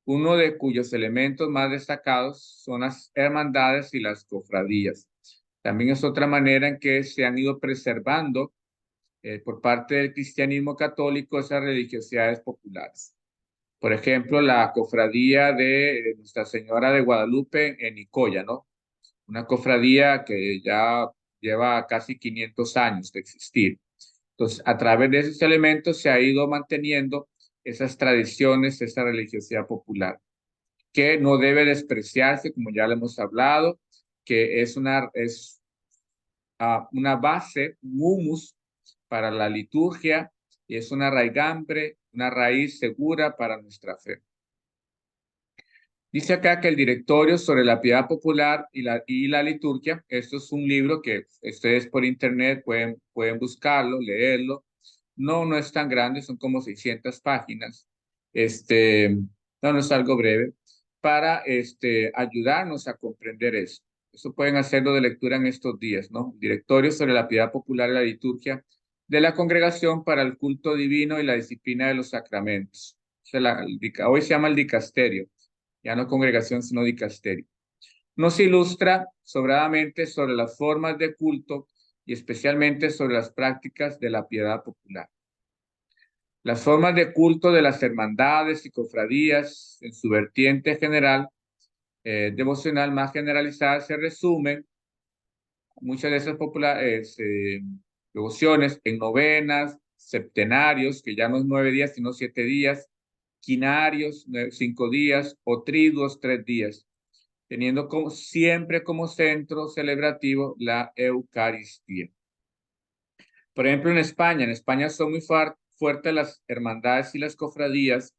uno de cuyos elementos más destacados son las hermandades y las cofradías. También es otra manera en que se han ido preservando por parte del cristianismo católico esas religiosidades populares. Por ejemplo, la cofradía de Nuestra Señora de Guadalupe en Nicoya, ¿no? Una cofradía que ya lleva casi 500 años de existir. Entonces, a través de esos elementos se ha ido manteniendo esas tradiciones, esa religiosidad popular, que no debe despreciarse, como ya lo hemos hablado, que es una base, un humus para la liturgia y es una raigambre, una raíz segura para nuestra fe. Dice acá que el Directorio sobre la Piedad Popular y la Liturgia, esto es un libro que ustedes por internet pueden buscarlo, leerlo. No, no es tan grande, son como 600 páginas. No es algo breve, para ayudarnos a comprender eso. Eso pueden hacerlo de lectura en estos días, ¿no? Directorio sobre la Piedad Popular y la Liturgia de la Congregación para el Culto Divino y la Disciplina de los Sacramentos. Hoy se llama el Dicasterio, ya no congregación, sino dicasterio. Nos ilustra sobradamente sobre las formas de culto y especialmente sobre las prácticas de la piedad popular. Las formas de culto de las hermandades y cofradías en su vertiente general, devocional más generalizada, se resumen muchas de esas populares devociones en novenas, septenarios, que ya no es 9 días, sino 7 días, quinarios, 5 días, o triduos, 3 días, teniendo siempre como centro celebrativo la Eucaristía. Por ejemplo, en España son muy fuertes las hermandades y las cofradías,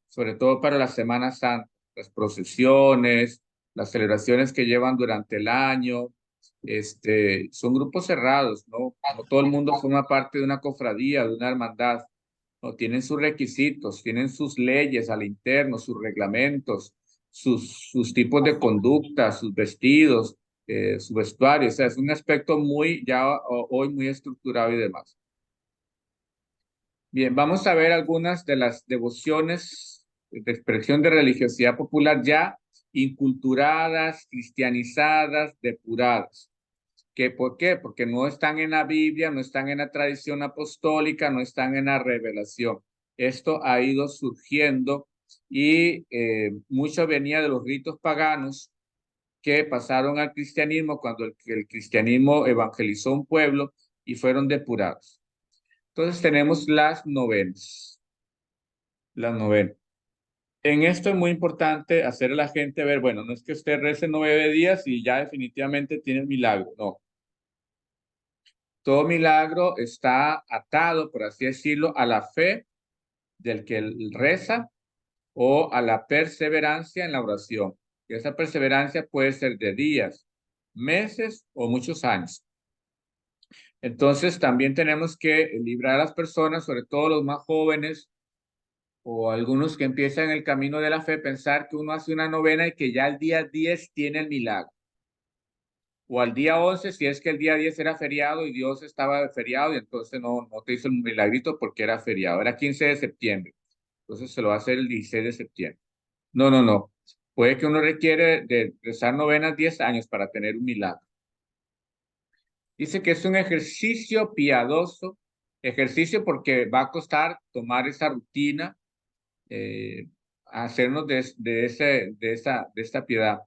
sobre todo para la Semana Santa, las procesiones, las celebraciones que llevan durante el año. Son grupos cerrados, ¿no? No todo el mundo forma parte de una cofradía, de una hermandad, ¿no? Tienen sus requisitos, tienen sus leyes al interno, sus reglamentos, sus tipos de conducta, sus vestidos, su vestuario. O sea, es un aspecto muy, ya hoy muy estructurado y demás. Bien, vamos a ver algunas de las devociones de expresión de religiosidad popular ya inculturadas, cristianizadas, depuradas. ¿Por qué? Porque no están en la Biblia, no están en la tradición apostólica, no están en la revelación. Esto ha ido surgiendo y mucho venía de los ritos paganos que pasaron al cristianismo cuando el cristianismo evangelizó un pueblo y fueron depurados. Entonces tenemos las novenas. Las novenas. En esto es muy importante hacer a la gente ver, bueno, no es que usted rece 9 días y ya definitivamente tiene el milagro, no. Todo milagro está atado, por así decirlo, a la fe del que reza o a la perseverancia en la oración. Y esa perseverancia puede ser de días, meses o muchos años. Entonces, también tenemos que librar a las personas, sobre todo los más jóvenes o algunos que empiezan el camino de la fe, pensar que uno hace una novena y que ya el día 10 tiene el milagro. O al día 11, si es que el día 10 era feriado y Dios estaba de feriado y entonces no te hizo el milagrito porque era feriado, era 15 de septiembre. Entonces se lo va a hacer el 16 de septiembre. No, no, no. Puede que uno requiere de rezar novenas 10 años para tener un milagro. Dice que es un ejercicio piadoso, ejercicio porque va a costar tomar esa rutina, hacernos de esta piedad,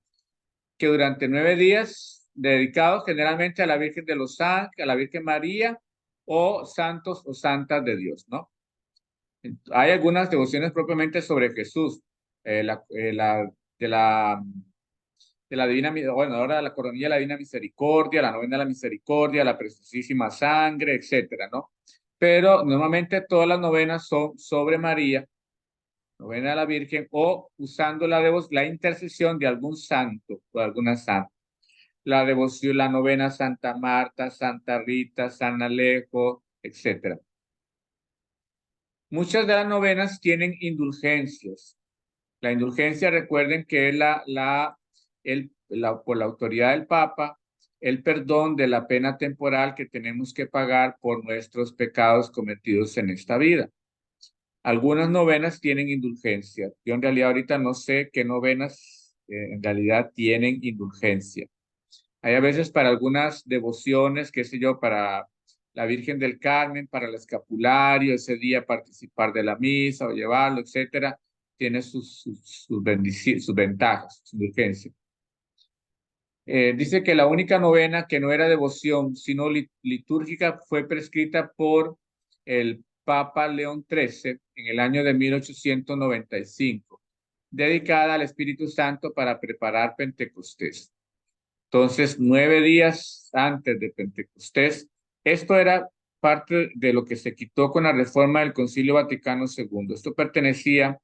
que durante 9 días, dedicados generalmente a la Virgen de los Ángeles, a la Virgen María, o santos o santas de Dios, ¿no? Hay algunas devociones propiamente sobre Jesús, de la Divina, bueno, ahora la coronilla de la Divina Misericordia, la novena de la Misericordia, la Preciosísima Sangre, etcétera, ¿no? Pero normalmente todas las novenas son sobre María, novena de la Virgen, o usando la intercesión de algún santo o alguna santa. La devoción, la novena Santa Marta, Santa Rita, San Alejo, etcétera. Muchas de las novenas tienen indulgencias. La indulgencia, recuerden que es por la autoridad del Papa, el perdón de la pena temporal que tenemos que pagar por nuestros pecados cometidos en esta vida. Algunas novenas tienen indulgencia. Yo en realidad ahorita no sé qué novenas en realidad tienen indulgencia. Hay a veces para algunas devociones, qué sé yo, para la Virgen del Carmen, para el escapulario, ese día participar de la misa o llevarlo, etcétera, tiene sus ventajas, su indulgencia. Dice que la única novena que no era devoción, sino litúrgica, fue prescrita por el Papa León XIII en el año de 1895, dedicada al Espíritu Santo para preparar Pentecostés. Entonces, 9 días antes de Pentecostés, esto era parte de lo que se quitó con la reforma del Concilio Vaticano II. Esto pertenecía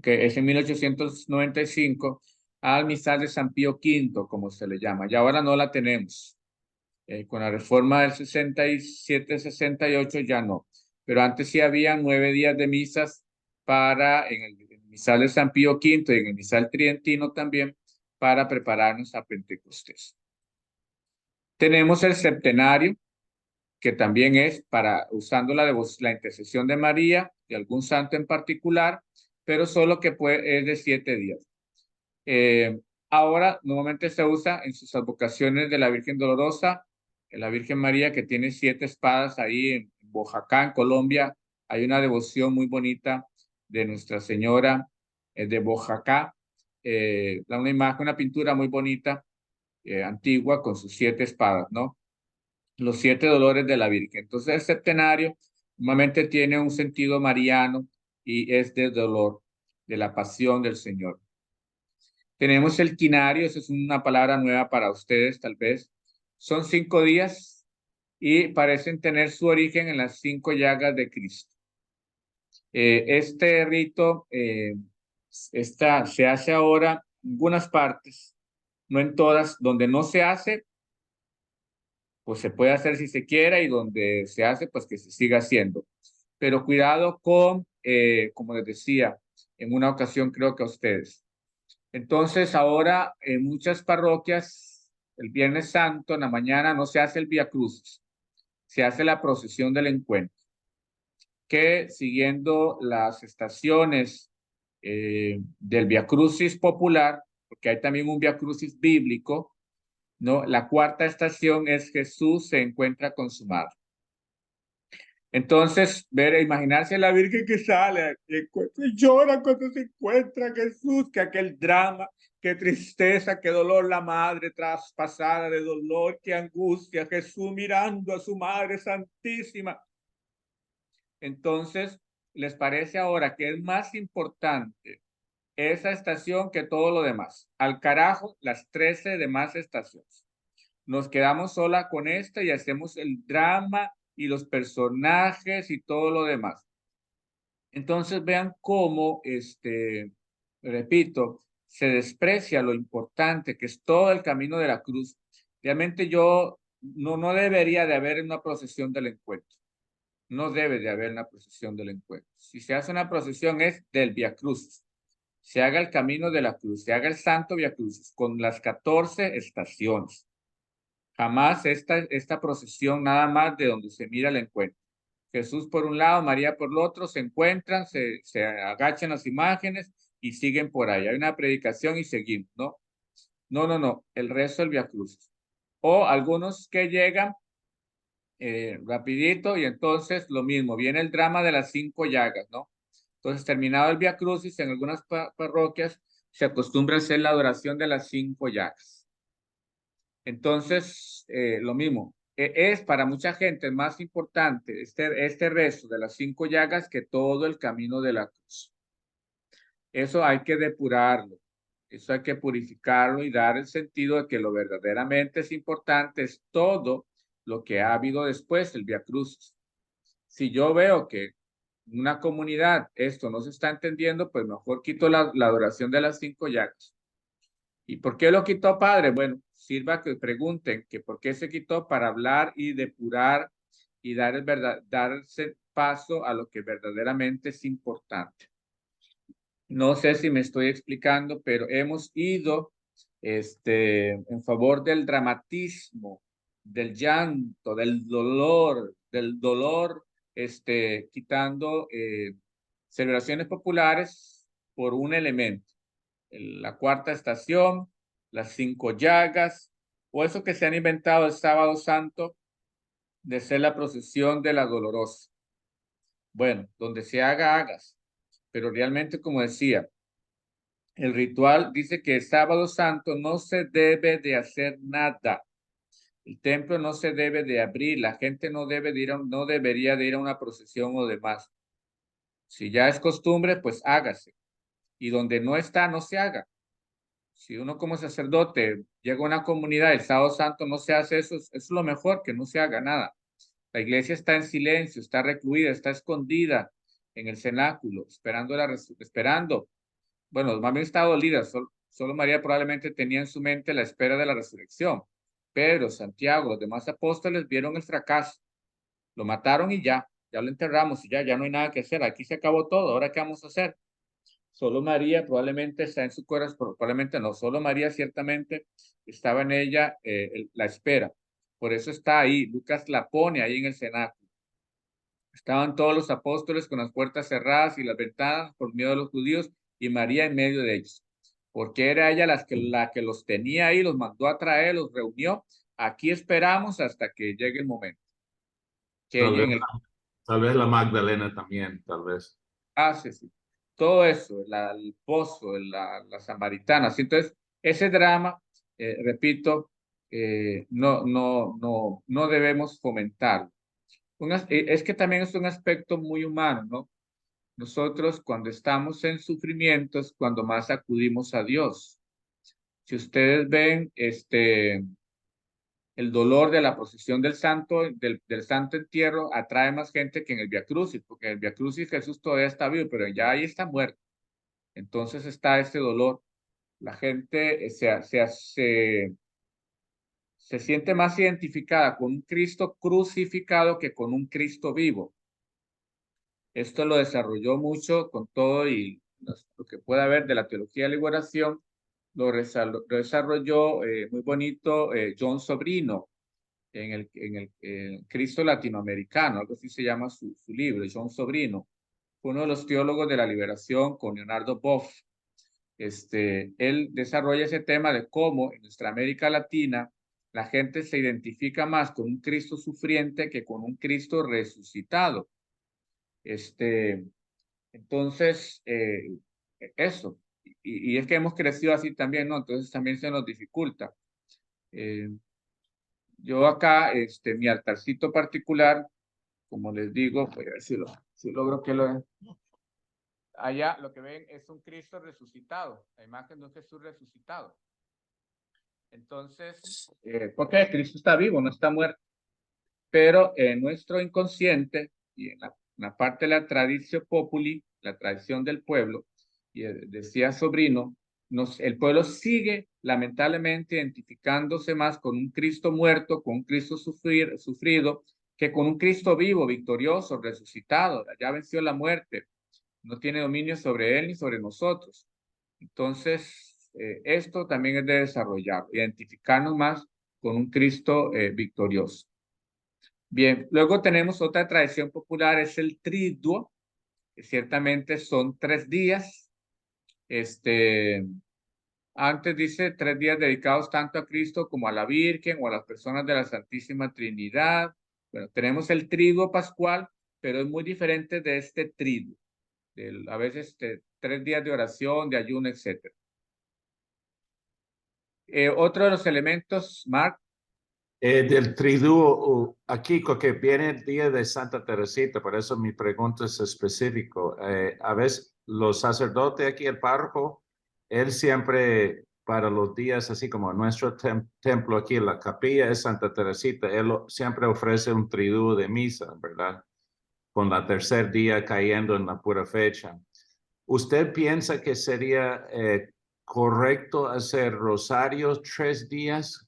que es en 1895, al misal de San Pío V, como se le llama. Y ahora no la tenemos. Con la reforma del 67-68 ya no. Pero antes sí había 9 días de misas en el misal de San Pío V y en el misal tridentino también, para prepararnos a Pentecostés. Tenemos el septenario, que también es usando la intercesión de María, de algún santo en particular, pero solo que es de 7 días. Ahora normalmente se usa en sus advocaciones de la Virgen Dolorosa, en la Virgen María, que tiene 7 espadas ahí en Bojacá, en Colombia. Hay una devoción muy bonita de Nuestra Señora de Bojacá, una imagen, una pintura muy bonita, antigua, con sus 7 espadas, ¿no? Los 7 dolores de la Virgen. Entonces el septenario normalmente tiene un sentido mariano y es del dolor, de la pasión del Señor. Tenemos el quinario, esa es una palabra nueva para ustedes tal vez. Son 5 días y parecen tener su origen en las 5 llagas de Cristo. Este rito se hace ahora en algunas partes, no en todas. Donde no se hace, pues se puede hacer si se quiera, y donde se hace, pues que se siga haciendo. Pero cuidado con, como les decía, en una ocasión creo que a ustedes. Entonces ahora en muchas parroquias, el Viernes Santo en la mañana no se hace el Vía Crucis, se hace la procesión del encuentro, que siguiendo las estaciones del Vía Crucis popular, porque hay también un Vía Crucis bíblico, ¿no? La cuarta estación es Jesús se encuentra con su madre. Entonces, imaginarse a la Virgen que sale y llora cuando se encuentra Jesús, que aquel drama, qué tristeza, qué dolor, la madre traspasada de dolor, qué angustia, Jesús mirando a su Madre Santísima. Entonces, ¿les parece ahora que es más importante esa estación que todo lo demás? Al carajo, las 13 demás estaciones. Nos quedamos sola con esta y hacemos el drama y los personajes y todo lo demás. Entonces vean cómo, repito, se desprecia lo importante que es todo el camino de la cruz. Realmente no debería de haber una procesión del encuentro. No debe de haber una procesión del encuentro. Si se hace una procesión es del Vía Crucis. Se haga el camino de la cruz, se haga el Santo Vía Crucis con las 14 estaciones. Jamás esta procesión nada más de donde se mira el encuentro. Jesús por un lado, María por el otro, se encuentran, se agachan las imágenes y siguen por ahí. Hay una predicación y seguimos, ¿no? No. El resto del Vía Crucis. O algunos que llegan rapidito y entonces lo mismo, viene el drama de las 5 llagas, ¿no? Entonces, terminado el Vía Crucis, en algunas parroquias se acostumbra a hacer la adoración de las 5 llagas. Entonces, lo mismo, es para mucha gente más importante este rezo de las 5 llagas que todo el camino de la cruz. Eso hay que depurarlo, eso hay que purificarlo y dar el sentido de que lo verdaderamente es importante es todo lo que ha habido después del Vía Crucis. Si yo veo que en una comunidad esto no se está entendiendo, pues mejor quito la adoración de las 5 llagas. ¿Y por qué lo quitó, padre? Bueno, sirva que pregunten que por qué se quitó, para hablar y depurar y darse paso a lo que verdaderamente es importante. No sé si me estoy explicando, pero hemos ido en favor del dramatismo, del llanto, del dolor, quitando celebraciones populares por un elemento. La cuarta estación, las 5 llagas, o eso que se han inventado el Sábado Santo de ser la procesión de la Dolorosa. Bueno, donde se haga, hagas. Pero realmente, como decía, el ritual dice que el Sábado Santo no se debe de hacer nada. El templo no se debe de abrir. La gente no debería de ir a una procesión o demás. Si ya es costumbre, pues hágase. Y donde no está, no se haga. Si uno como sacerdote llega a una comunidad, el Sábado Santo no se hace eso, es lo mejor, que no se haga nada. La iglesia está en silencio, está recluida, está escondida en el cenáculo, esperando bueno, más bien está dolida, solo María probablemente tenía en su mente la espera de la resurrección. Pedro, Santiago, los demás apóstoles vieron el fracaso, lo mataron y ya lo enterramos y ya no hay nada que hacer, aquí se acabó todo, ahora qué vamos a hacer. Solo María probablemente está en su corazón, probablemente no, solo María ciertamente estaba en ella la espera. Por eso está ahí, Lucas la pone ahí en el cenáculo. Estaban todos los apóstoles con las puertas cerradas y las ventanas por miedo de los judíos y María en medio de ellos. Porque era ella la que los tenía ahí, los mandó a traer, los reunió. Aquí esperamos hasta que llegue el momento. Que Tal vez, en el tal vez la Magdalena también, tal vez. sí, sí. Todo eso, el pozo, la samaritana. Así, entonces, ese drama, repito, no debemos fomentarlo. Es que también es un aspecto muy humano, ¿no? Nosotros cuando estamos en sufrimientos, cuando más acudimos a Dios. Si ustedes ven el dolor de la procesión del santo, del santo entierro, atrae más gente que en el Via Crucis, porque en el Via Crucis Jesús todavía está vivo, pero ya ahí está muerto. Entonces está ese dolor. La gente se siente más identificada con un Cristo crucificado que con un Cristo vivo. Esto lo desarrolló mucho con todo y lo que pueda haber de la teología de la liberación, lo desarrolló muy bonito John Sobrino en el Cristo latinoamericano, algo así se llama su libro, John Sobrino, uno de los teólogos de la liberación con Leonardo Boff. Él desarrolla ese tema de cómo en nuestra América Latina la gente se identifica más con un Cristo sufriente que con un Cristo resucitado. Entonces, eso. Y es que hemos crecido así también, ¿no? Entonces también se nos dificulta. Yo acá, mi altarcito particular, como les digo, voy a ver si logro que lo... Allá lo que ven es un Cristo resucitado, la imagen de un Jesús resucitado. Entonces, porque Cristo está vivo, no está muerto. Pero en nuestro inconsciente y en la parte de la tradición populi, la tradición del pueblo, y decía Sobrino, el pueblo sigue lamentablemente identificándose más con un Cristo muerto, con un Cristo sufrido, que con un Cristo vivo, victorioso, resucitado. Ya venció la muerte, no tiene dominio sobre él ni sobre nosotros. Entonces, esto también es de desarrollar, identificarnos más con un Cristo victorioso. Bien, luego tenemos otra tradición popular, es el triduo, que ciertamente son 3 días. Antes dice 3 días dedicados tanto a Cristo como a la Virgen o a las personas de la Santísima Trinidad. Bueno, tenemos el triduo pascual, pero es muy diferente de este triduo. A veces 3 días de oración, de ayuno, etc. Otro de los elementos, Mark. Del triduo, aquí que viene el día de Santa Teresita, por eso mi pregunta es específico. A veces los sacerdotes aquí, el párroco, él siempre para los días, así como nuestro templo aquí, la capilla es Santa Teresita, él siempre ofrece un triduo de misa, ¿verdad? Con la tercer día cayendo en la pura fecha. ¿Usted piensa que sería correcto hacer rosarios 3 días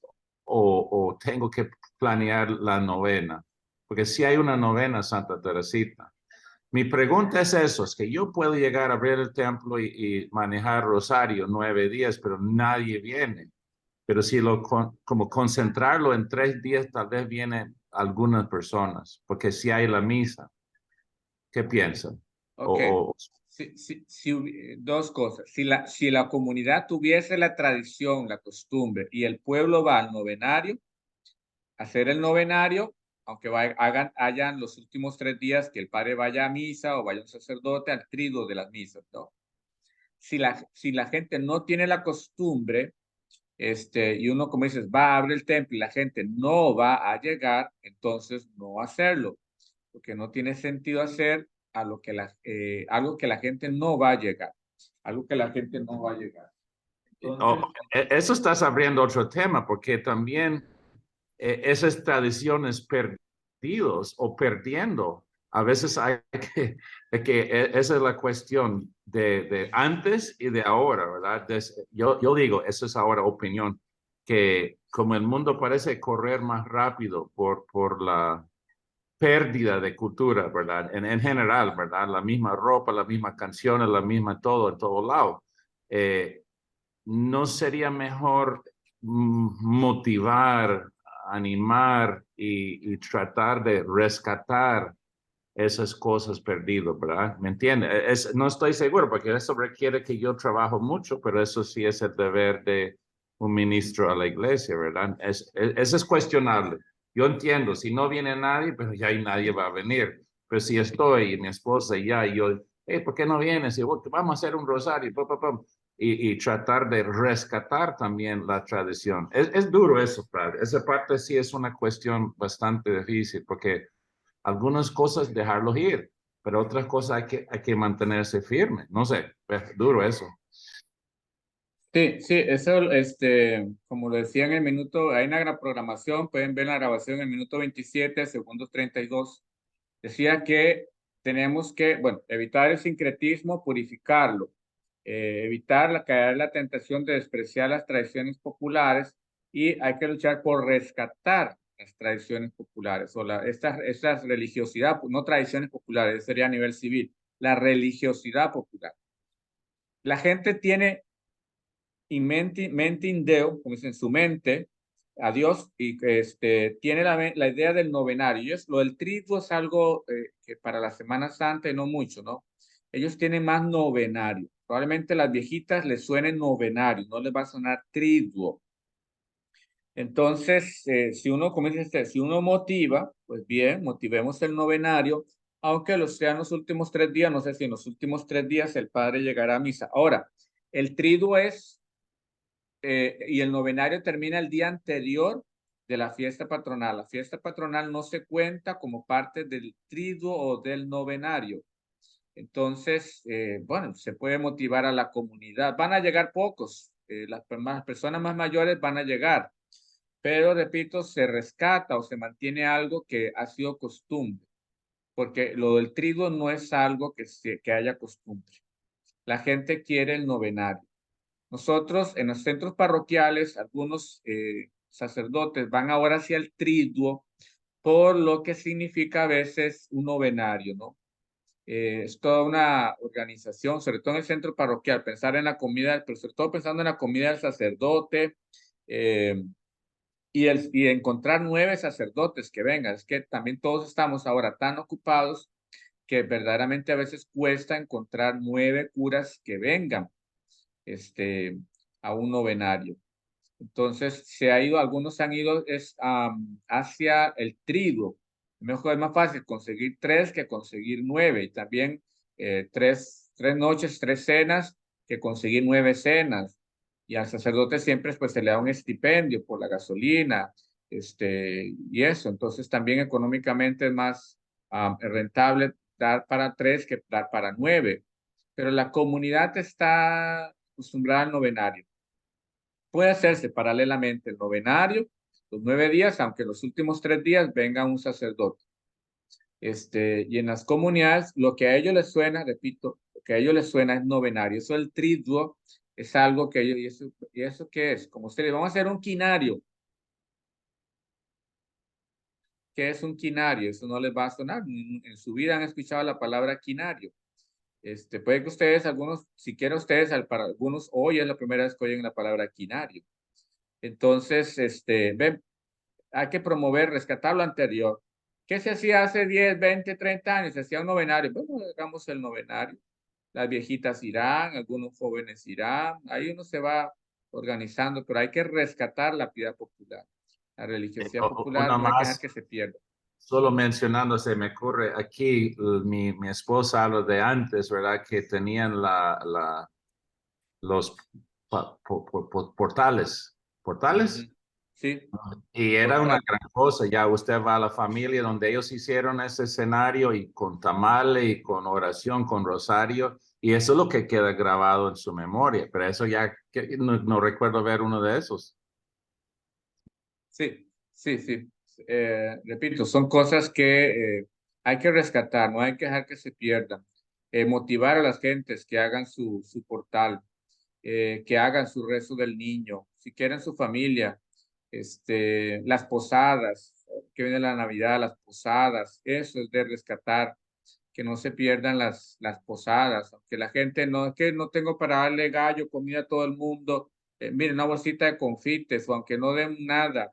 o tengo que planear la novena? Porque si hay una novena Santa Teresita. Mi pregunta es eso, es que yo puedo llegar a abrir el templo y manejar rosario 9 días, pero nadie viene. Pero si como concentrarlo en 3 días, tal vez vienen algunas personas, porque si hay la misa. ¿Qué piensan? Ok. Dos cosas. Si la comunidad tuviese la tradición, la costumbre y el pueblo va al novenario, hacer el novenario, aunque hayan los últimos 3 días que el padre vaya a misa o vaya un sacerdote al triduo de las misas, ¿no? Si la gente no tiene la costumbre, y uno, como dices, va a abrir el templo y la gente no va a llegar, entonces no hacerlo, porque no tiene sentido hacer algo que la gente no va a llegar, algo que la gente no va a llegar. Entonces, Eso estás abriendo otro tema, porque también esas tradiciones perdidos o perdiendo a veces hay esa es la cuestión de antes y de ahora, ¿verdad? Yo digo, eso es ahora opinión, que como el mundo parece correr más rápido por la pérdida de cultura, ¿verdad? En general, ¿verdad? La misma ropa, las mismas canciones, la misma todo, en todo lado. ¿No sería mejor motivar, animar y tratar de rescatar esas cosas perdidas, ¿verdad? ¿Me entiende? No estoy seguro porque eso requiere que yo trabajo mucho, pero eso sí es el deber de un ministro a la iglesia, ¿verdad? Eso es cuestionable. Yo entiendo, si no viene nadie, pero ya nadie va a venir. Pero si estoy y mi esposa y ya, y yo, hey, ¿por qué no vienes? Y vamos a hacer un rosario, pum, pum, pum. Y tratar de rescatar también la tradición. Es duro eso, padre. Esa parte sí es una cuestión bastante difícil porque algunas cosas dejarlos ir, pero otras cosas hay que mantenerse firme. No sé, es duro eso. Sí, sí, eso, como lo decía en el minuto, hay una gran programación, pueden ver la grabación en el minuto 27, segundos 32. Decía que tenemos que, bueno, evitar el sincretismo, purificarlo, evitar caer en la tentación de despreciar las tradiciones populares y hay que luchar por rescatar las tradiciones populares o estas religiosidad, no tradiciones populares, sería a nivel civil, la religiosidad popular. La gente tiene mente in Deo, como dicen, su mente a Dios, y tiene la idea del novenario. Lo del triduo es algo que para la Semana Santa y no mucho, ¿no? Ellos tienen más novenario. Probablemente las viejitas les suene novenario, no les va a sonar triduo. Entonces, si uno, como dice si uno motiva, pues bien, motivemos el novenario, aunque los sean los últimos 3 días, no sé si en los últimos 3 días el padre llegará a misa. Ahora, el triduo es y el novenario termina el día anterior de la fiesta patronal. La fiesta patronal no se cuenta como parte del triduo o del novenario. Entonces, bueno, se puede motivar a la comunidad. Van a llegar pocos, las personas más mayores van a llegar, pero repito, se rescata o se mantiene algo que ha sido costumbre, porque lo del triduo no es algo que haya costumbre. La gente quiere el novenario. Nosotros en los centros parroquiales, algunos sacerdotes van ahora hacia el triduo, por lo que significa a veces un novenario, ¿no? Es toda una organización, sobre todo en el centro parroquial, pensar en la comida, pero sobre todo pensando en la comida del sacerdote eh, y encontrar 9 sacerdotes que vengan. Es que también todos estamos ahora tan ocupados que verdaderamente a veces cuesta encontrar 9 curas que vengan a un novenario. Entonces, algunos se han ido hacia el triduo. Mejor es más fácil conseguir 3 que conseguir 9. Y también 3 noches, 3 cenas que conseguir 9 cenas. Y al sacerdote siempre pues, se le da un estipendio por la gasolina y eso. Entonces, también económicamente es más rentable dar para 3 que dar para 9. Pero la comunidad está acostumbrada al novenario. Puede hacerse paralelamente el novenario, los 9 días, aunque los últimos 3 días venga un sacerdote. Y en las comunidades, lo que a ellos les suena, repito, lo que a ellos les suena es novenario. Eso el triduo es algo que ellos, ¿y eso qué es? Como ustedes, vamos a hacer un quinario. ¿Qué es un quinario? Eso no les va a sonar. En su vida han escuchado la palabra quinario. Puede que ustedes, algunos, siquiera ustedes, para algunos, hoy es la primera vez que oyen la palabra quinario. Entonces, ven, hay que promover, rescatar lo anterior. ¿Qué se hacía hace 10, 20, 30 años? Se hacía un novenario. Bueno, hagamos el novenario. Las viejitas irán, algunos jóvenes irán. Ahí uno se va organizando, pero hay que rescatar la piedad popular. La religiosidad popular Una no hay que dejar más, que se pierda. solo mencionando, se me ocurre aquí, mi esposa habla de antes, ¿verdad? Que tenían los portales. ¿Portales? Sí, Y era una portal. gran cosa, ya usted va a la familia donde ellos hicieron ese escenario y con tamale y con oración, con rosario, y eso es lo que queda grabado en su memoria, pero eso ya no recuerdo ver uno de esos. Sí, sí, sí. Repito, son cosas que hay que rescatar, no hay que dejar que se pierdan. Motivar a las gentes que hagan su portal, que hagan su rezo del niño, si quieren su familia, las posadas, que viene la Navidad, las posadas, eso es de rescatar, que no se pierdan las posadas, aunque la gente no, es que no tengo para darle gallo, comida a todo el mundo, miren, una bolsita de confites, o aunque no den nada,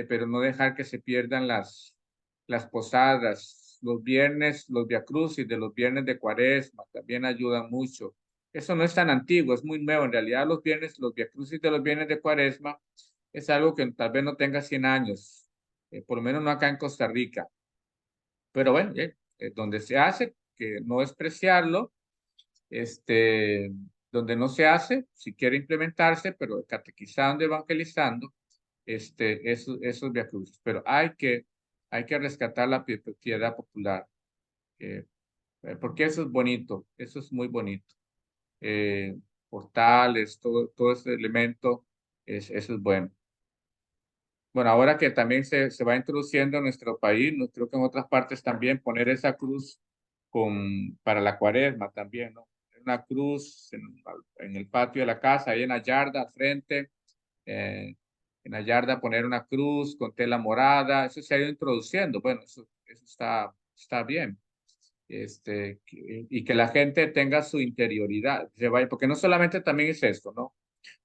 pero no dejar que se pierdan las posadas, los viernes, los viacrucis de los viernes de Cuaresma, también ayudan mucho. Eso no es tan antiguo, es muy nuevo. En realidad, los viernes, los viacrucis de los viernes de Cuaresma es algo que tal vez no tenga 100 años, por lo menos no acá en Costa Rica. Pero bueno, donde se hace, que no despreciarlo, donde no se hace, si quiere implementarse, pero catequizando, evangelizando, esos viacrucis. Pero hay que rescatar la piedad popular, porque eso es bonito, eso es muy bonito. Portales, todo ese elemento, eso es bueno. Bueno, ahora que también se va introduciendo en nuestro país, no, creo que en otras partes también poner esa cruz para la cuaresma también, ¿no? Una cruz en el patio de la casa, ahí en la yarda al frente, en la yarda poner una cruz con tela morada, eso se ha ido introduciendo, bueno, eso está bien. Y que la gente tenga su interioridad, se vaya, porque no solamente también es esto, ¿no?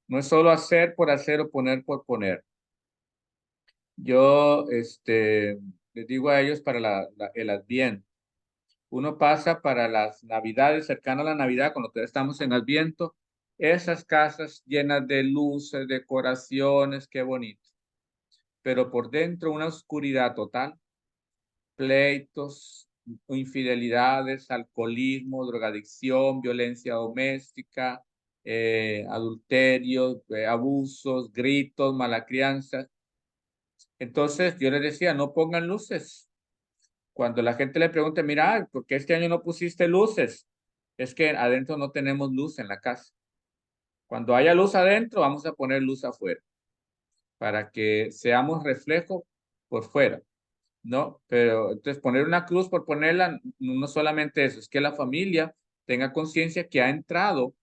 No es solo hacer por hacer o poner por poner. Yo, les digo a ellos para el Adviento. Uno pasa para las Navidades, cercano a la Navidad, cuando todavía estamos en Adviento, esas casas llenas de luces, decoraciones, qué bonito. Pero por dentro una oscuridad total, pleitos, infidelidades, alcoholismo, drogadicción, violencia doméstica, adulterio, abusos, gritos, mala crianza. Entonces yo les decía, no pongan luces. Cuando la gente le pregunte, mira, ¿por qué este año no pusiste luces? Es que adentro no tenemos luz en la casa. Cuando haya luz adentro, vamos a poner luz afuera para que seamos reflejo por fuera, ¿no? Pero entonces poner una cruz por ponerla, no solamente eso, es que la familia tenga conciencia que ha entrado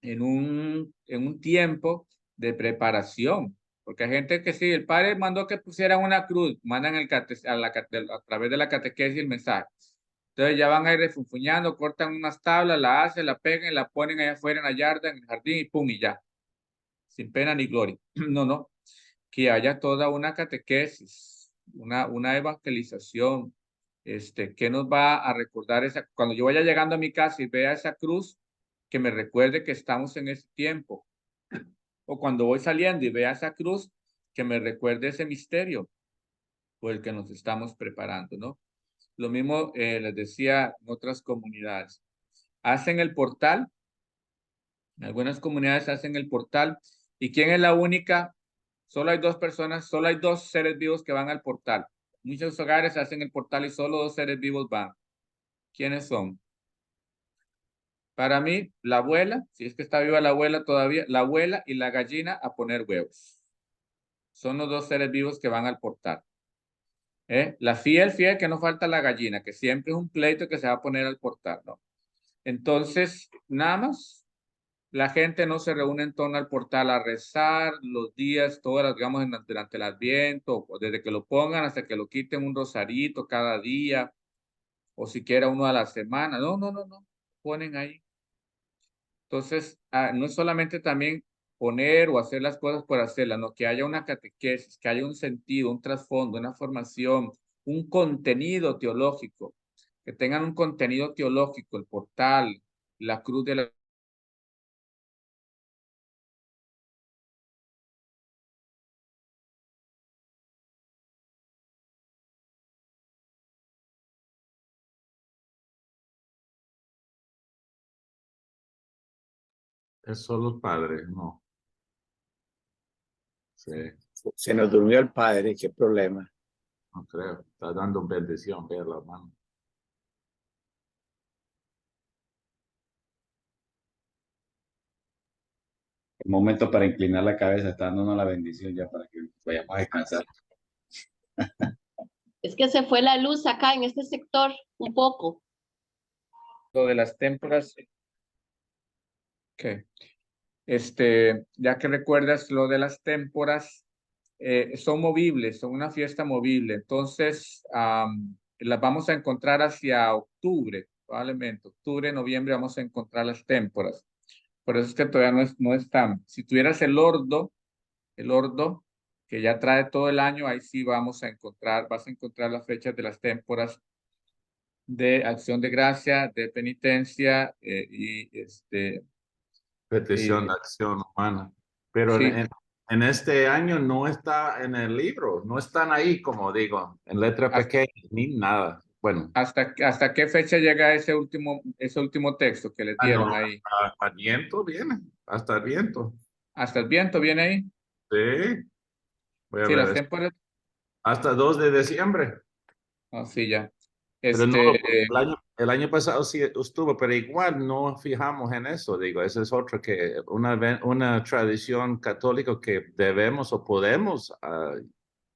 en un tiempo de preparación. Porque hay gente que sí, el padre mandó que pusieran una cruz, mandan a través de la catequesis el mensaje. Entonces ya van a ir refunfuñando, cortan unas tablas, la hacen, la pegan y la ponen allá afuera en la yarda, en el jardín y pum, y ya. Sin pena ni gloria. No, no. Que haya toda una catequesis, una evangelización, que nos va a recordar cuando yo vaya llegando a mi casa y vea esa cruz, que me recuerde que estamos en ese tiempo. O cuando voy saliendo y vea esa cruz, que me recuerde ese misterio por el que nos estamos preparando, ¿no? Lo mismo les decía en otras comunidades. Hacen el portal, en algunas comunidades hacen el portal. ¿Y quién es la única? Solo hay dos personas, solo hay dos seres vivos que van al portal. Muchos hogares hacen el portal y solo dos seres vivos van. ¿Quiénes son? Para mí, la abuela, si es que está viva la abuela todavía, la abuela y la gallina a poner huevos. Son los dos seres vivos que van al portal. La fiel, que no falta la gallina, que siempre es un pleito que se va a poner al portal, ¿no? Entonces, nada más, la gente no se reúne en torno al portal a rezar los días, todas, digamos, durante el Adviento, o desde que lo pongan hasta que lo quiten un rosarito cada día, o siquiera uno a la semana. No, no, no, no, ponen ahí. Entonces, no es solamente también poner o hacer las cosas por hacerlas, no, que haya una catequesis, que haya un sentido, un trasfondo, una formación, un contenido teológico, que tengan un contenido teológico, el portal, la cruz de la... Es solo el padre, no. Sí, Se nos durmió el padre, qué problema. no creo. Está dando bendición, ve la mano. El momento para inclinar la cabeza, está dándonos la bendición ya para que vayamos a descansar. Es que se fue la luz acá en este sector un poco. Lo de las témporas. Ok. Ya que recuerdas lo de las témporas, son movibles, son una fiesta movible. Entonces, las vamos a encontrar hacia octubre, probablemente. Octubre, noviembre vamos a encontrar las témporas. Por eso es que todavía no están. Si tuvieras el ordo, que ya trae todo el año, ahí sí vas a encontrar las fechas de las témporas de acción de gracia, de penitencia Petición de acción humana. Pero sí, en este año no está en el libro, no están ahí, como digo, en letra hasta, pequeña, ni nada. Bueno, hasta qué fecha llega ese último texto que les no, dieron ahí. hasta viento viene, hasta el viento. Hasta el viento viene ahí. Sí, voy a Sí, las ver, témporas. hasta 2 de diciembre. Oh, sí, ya. Pero no, el año pasado sí estuvo, pero igual no fijamos en eso, digo, esa es otra que una tradición católica que debemos o podemos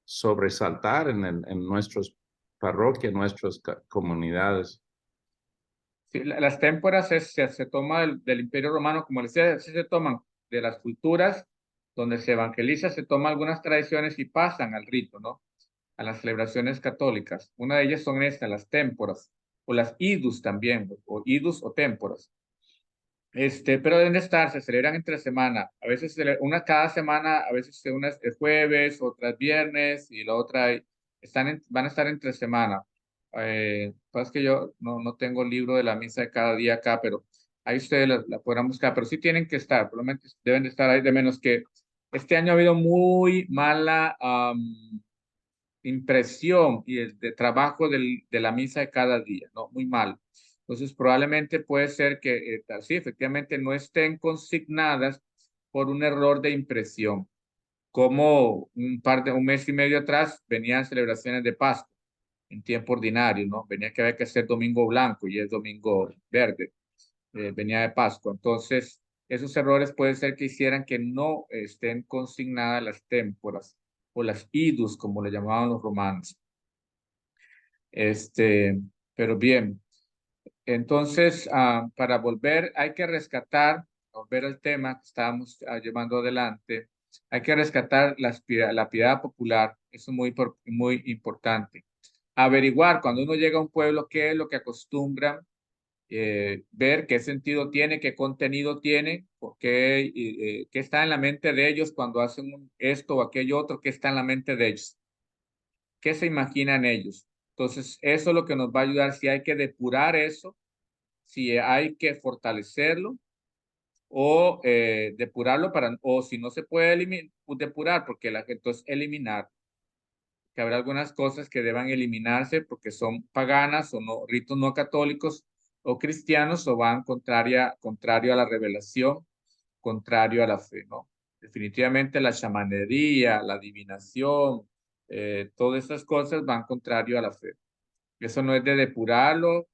sobresaltar en nuestras parroquias, nuestras comunidades. Sí, las témporas se toma del Imperio Romano, como les decía, sí se toman de las culturas donde se evangeliza, se toman algunas tradiciones y pasan al rito, ¿no? A las celebraciones católicas. Una de ellas son estas, las témporas, o las idus también, o idus o témporas. Pero deben de estar, se celebran entre semana, a veces una cada semana, a veces unas es jueves, otras viernes y la otra van a estar entre semana. Pues que yo no tengo el libro de la misa de cada día acá, pero ahí ustedes la podrán buscar, pero sí tienen que estar, por lo menos deben de estar ahí, de menos que este año ha habido muy mala impresión y el de trabajo de la misa de cada día, ¿no? Muy mal. Entonces, probablemente puede ser que sí, efectivamente no estén consignadas por un error de impresión, como un mes y medio atrás venían celebraciones de Pascua en tiempo ordinario, ¿no? Venía que había que ser domingo blanco y es domingo verde, venía de Pascua. Entonces, esos errores puede ser que hicieran que no estén consignadas las témporas o las idus, como le llamaban los romanos. Este, pero bien, entonces, para volver, hay que rescatar, volver al tema que estábamos llevando adelante, hay que rescatar la piedad popular, eso es muy importante. Averiguar cuando uno llega a un pueblo qué es lo que acostumbran, ver qué sentido tiene, qué contenido tiene, qué está en la mente de ellos cuando hacen esto o aquello otro, qué está en la mente de ellos, qué se imaginan ellos. Entonces, eso es lo que nos va a ayudar si hay que depurar eso, si hay que fortalecerlo o depurarlo o si no se puede depurar, porque entonces eliminar, que habrá algunas cosas que deban eliminarse porque son paganas o no, ritos no católicos o cristianos o van contrario a la revelación, contrario a la fe, ¿no? Definitivamente la chamanería, la adivinación, todas esas cosas van contrario a la fe. Eso no es de depurarlo,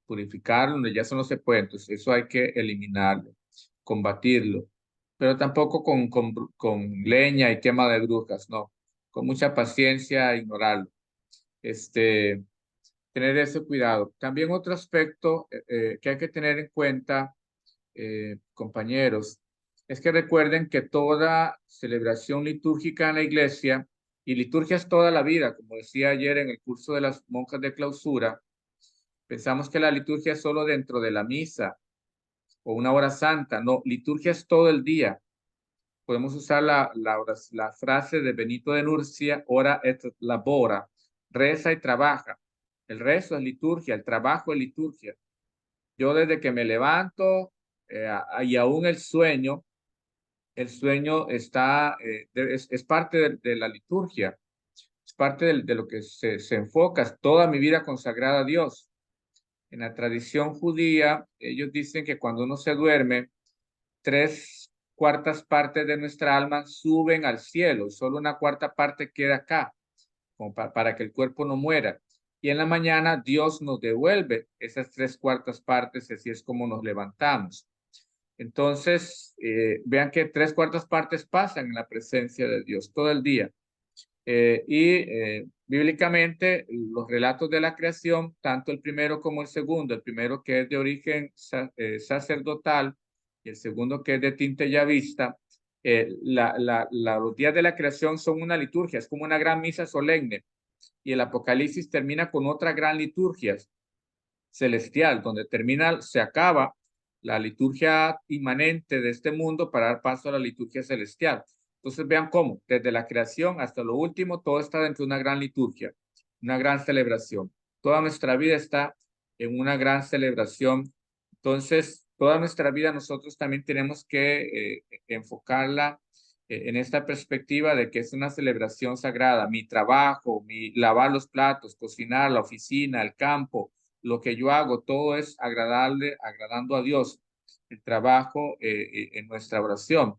purificarlo, ya eso no se puede, entonces eso hay que eliminarlo, combatirlo, pero tampoco con leña y quema de brujas, no, con mucha paciencia, ignorarlo, este, tener ese cuidado. También otro aspecto que hay que tener en cuenta, compañeros, es que recuerden que toda celebración litúrgica en la iglesia, y liturgia es toda la vida, como decía ayer en el curso de las monjas de clausura, pensamos que la liturgia es solo dentro de la misa o una hora santa. No, liturgia es todo el día. Podemos usar la frase de Benito de Nurcia, ora et labora, reza y trabaja. El rezo es liturgia, el trabajo es liturgia. Yo desde que me levanto y aún el sueño es parte de la liturgia, es parte de lo que se enfoca, toda mi vida consagrada a Dios. En la tradición judía, ellos dicen que cuando uno se duerme, 3/4 de nuestra alma suben al cielo, solo una cuarta parte queda acá, como para que el cuerpo no muera. Y en la mañana Dios nos devuelve esas 3/4 así es como nos levantamos. Entonces, vean que 3/4 pasan en la presencia de Dios todo el día. bíblicamente, los relatos de la creación, tanto el primero como el segundo, el primero que es de origen sacerdotal y el segundo que es de tinte yavista, los días de la creación son una liturgia, es como una gran misa solemne, y el Apocalipsis termina con otra gran liturgia celestial, donde termina, se acaba la liturgia inmanente de este mundo para dar paso a la liturgia celestial. Entonces vean cómo, desde la creación hasta lo último, todo está dentro de una gran liturgia, una gran celebración. Toda nuestra vida está en una gran celebración. Entonces, toda nuestra vida nosotros también tenemos que enfocarla en esta perspectiva de que es una celebración sagrada. Mi trabajo, mi lavar los platos, cocinar, la oficina, el campo, lo que yo hago, todo es agradando a Dios. El trabajo en nuestra oración,